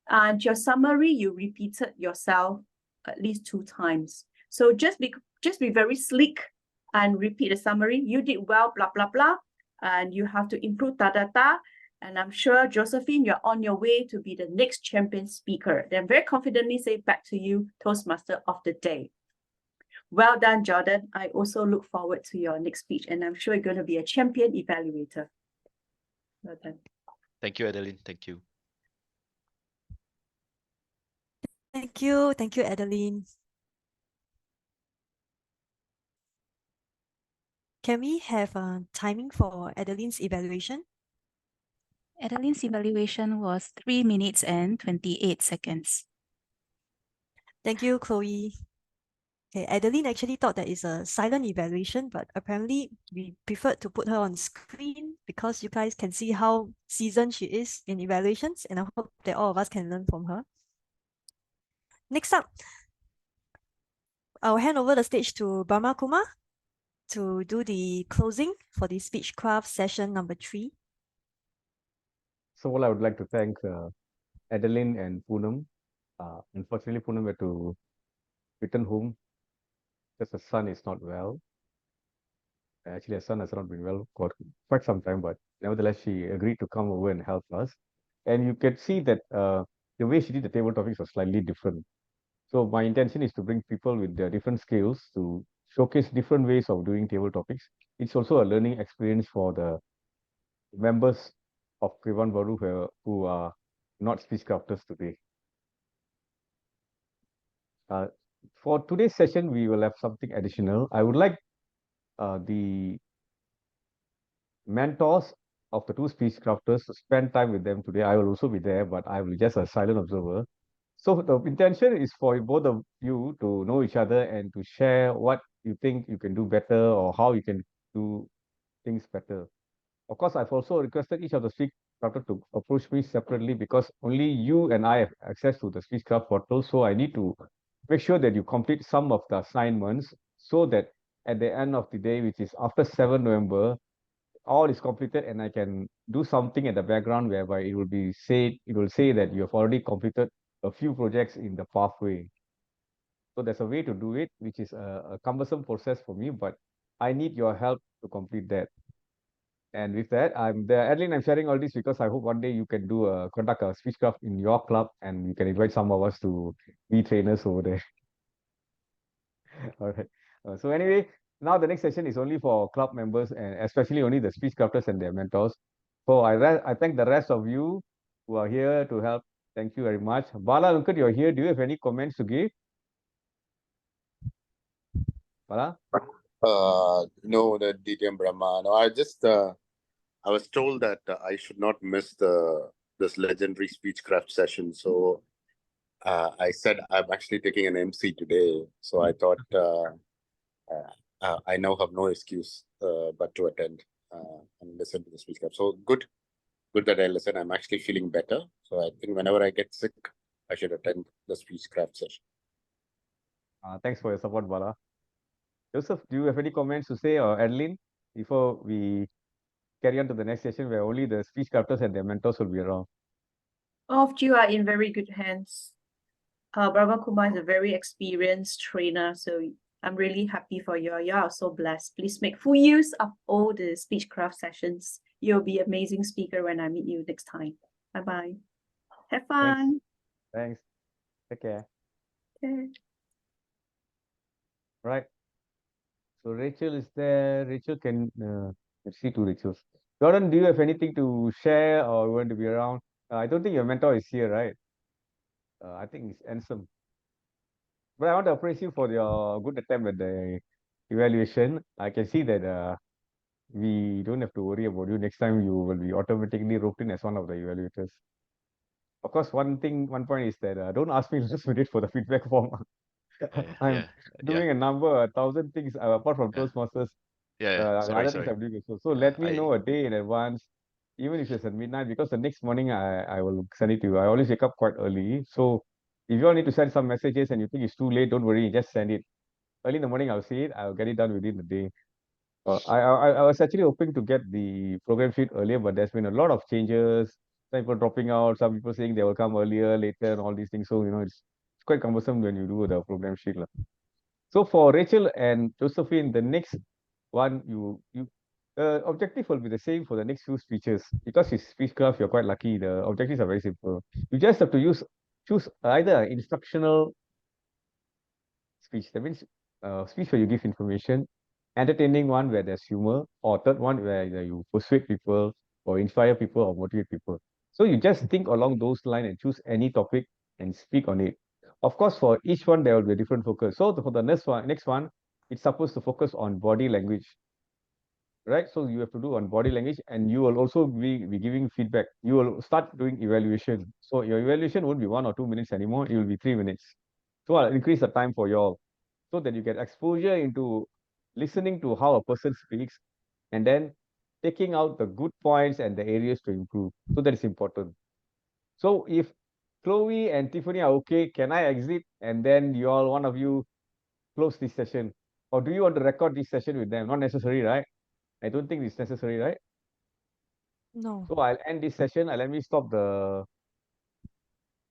And your summary, you repeated yourself at least 2 times. So just be very sleek and repeat the summary. You did well, blah, blah, blah. And you have to improve, da, da, da. And I'm sure, Josephine, you're on your way to be the next champion speaker. Then very confidently say back to you, Toastmaster of the day. Well done, Jordan. I also look forward to your next speech, and I'm sure you're going to be a champion evaluator. Well done. Thank you, Adeline. Thank you. Thank you, Adeline. Can we have a timing for Adeline's evaluation? Adeline's evaluation was 3 minutes and 28 seconds. Thank you, Chloe. Okay, Adeline actually thought that it's a silent evaluation, but apparently we preferred to put her on screen because you guys can see how seasoned she is in evaluations, and I hope that all of us can learn from her. Next up, I'll hand over the stage to Brahma Kumar to do the closing for the Speechcraft session number 3. So all I would like to thank Adeline and Poonam. Unfortunately, Poonam had to return home because her son is not well. Actually, her son has not been well for quite some time, but nevertheless, she agreed to come over and help us. And you can see that the way she did the table topics was slightly different. So my intention is to bring people with their different skills to showcase different ways of doing table topics. It's also a learning experience for the members of Krivan Baru who are not speech crafters today. For today's session, we will have something additional. I would like the mentors of the two speech crafters to spend time with them today. I will also be there, but I will be just a silent observer. So the intention is for both of you to know each other and to share what you think you can do better or how you can do things better. Of course, I've also requested each of the speech crafter to approach me separately because only you and I have access to the Speechcraft portal. So I need to make sure that you complete some of the assignments so that at the end of the day, which is after 7 November, all is completed and I can do something in the background whereby it will say that you have already completed a few projects in the pathway. So there's a way to do it, which is a cumbersome process for me, but I need your help to complete that. And with that, Adeline, I'm sharing all this because I hope one day you can conduct a Speechcraft in your club and you can invite some of us to be trainers over there. All right. So anyway, now the next session is only for club members and especially only the speech crafters and their mentors. So I thank the rest of you who are here to help. Thank you very much. Bala, look at you're here. Do you have any comments to give? Bala? No, the DTM Brahma. No, I was told that I should not miss this legendary Speechcraft session. So I said I'm actually taking an MC today. So I thought I now have no excuse but to attend and listen to the Speechcraft. So good that I listen. I'm actually feeling better. So I think whenever I get sick, I should attend the Speechcraft session. Thanks for your support, Bala. Joseph, do you have any comments to say, or Adeline, before we carry on to the next session where only the speech crafters and their mentors will be around? All of you are in very good hands. Brahma Kumar is a very experienced trainer, so I'm really happy for you. You are so blessed. Please make full use of all the Speechcraft sessions. You'll be an amazing speaker when I meet you next time. Bye-bye. Have fun. Thanks. Take care. Okay. Right. So Rachel is there. Rachel can let's see two Rachels. Jordan, do you have anything to share or you want to be around? I don't think your mentor is here, right? I think it's Ansem. But I want to appraise you for your good attempt at the evaluation. I can see that we don't have to worry about you. Next time you will be automatically roped in as one of the evaluators. Of course, one point is that don't ask me last minute for the feedback form. I'm doing a 1,000 things apart from Toastmasters. Sorry. Other things I'm doing also. So let me know a day in advance, even if it's at midnight, because the next morning I will send it to you. I always wake up quite early. So if you all need to send some messages and you think it's too late, don't worry, just send it. Early in the morning, I'll see it. I'll get it done within the day. I was actually hoping to get the program sheet earlier, but there's been a lot of changes. Some people dropping out, some people saying they will come earlier, later, and all these things. So, it's quite cumbersome when you do the program sheet. So for Rachel and Josephine, the next one, objective will be the same for the next few speeches. Because it's Speechcraft, you're quite lucky. The objectives are very simple. You just have to choose either an instructional speech. That means speech where you give information, entertaining one where there's humor, or third one where you persuade people or inspire people or motivate people. So you just think along those lines and choose any topic and speak on it. Of course, for each one, there will be a different focus. So for the next one, it's supposed to focus on body language. right? So you have to do on body language, and you will also be giving feedback. You will start doing evaluation. So your evaluation won't be 1 or 2 minutes anymore. It will be 3 minutes. So I'll increase the time for you all so that you get exposure into listening to how a person speaks and then taking out the good points and the areas to improve. So that is important. So if Chloe and Tiffany are okay, can I exit and then you all, one of you, close this session? Or do you want to record this session with them? Not necessary, right? I don't think it's necessary, right? No. So I'll end this session and let me stop the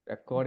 recording.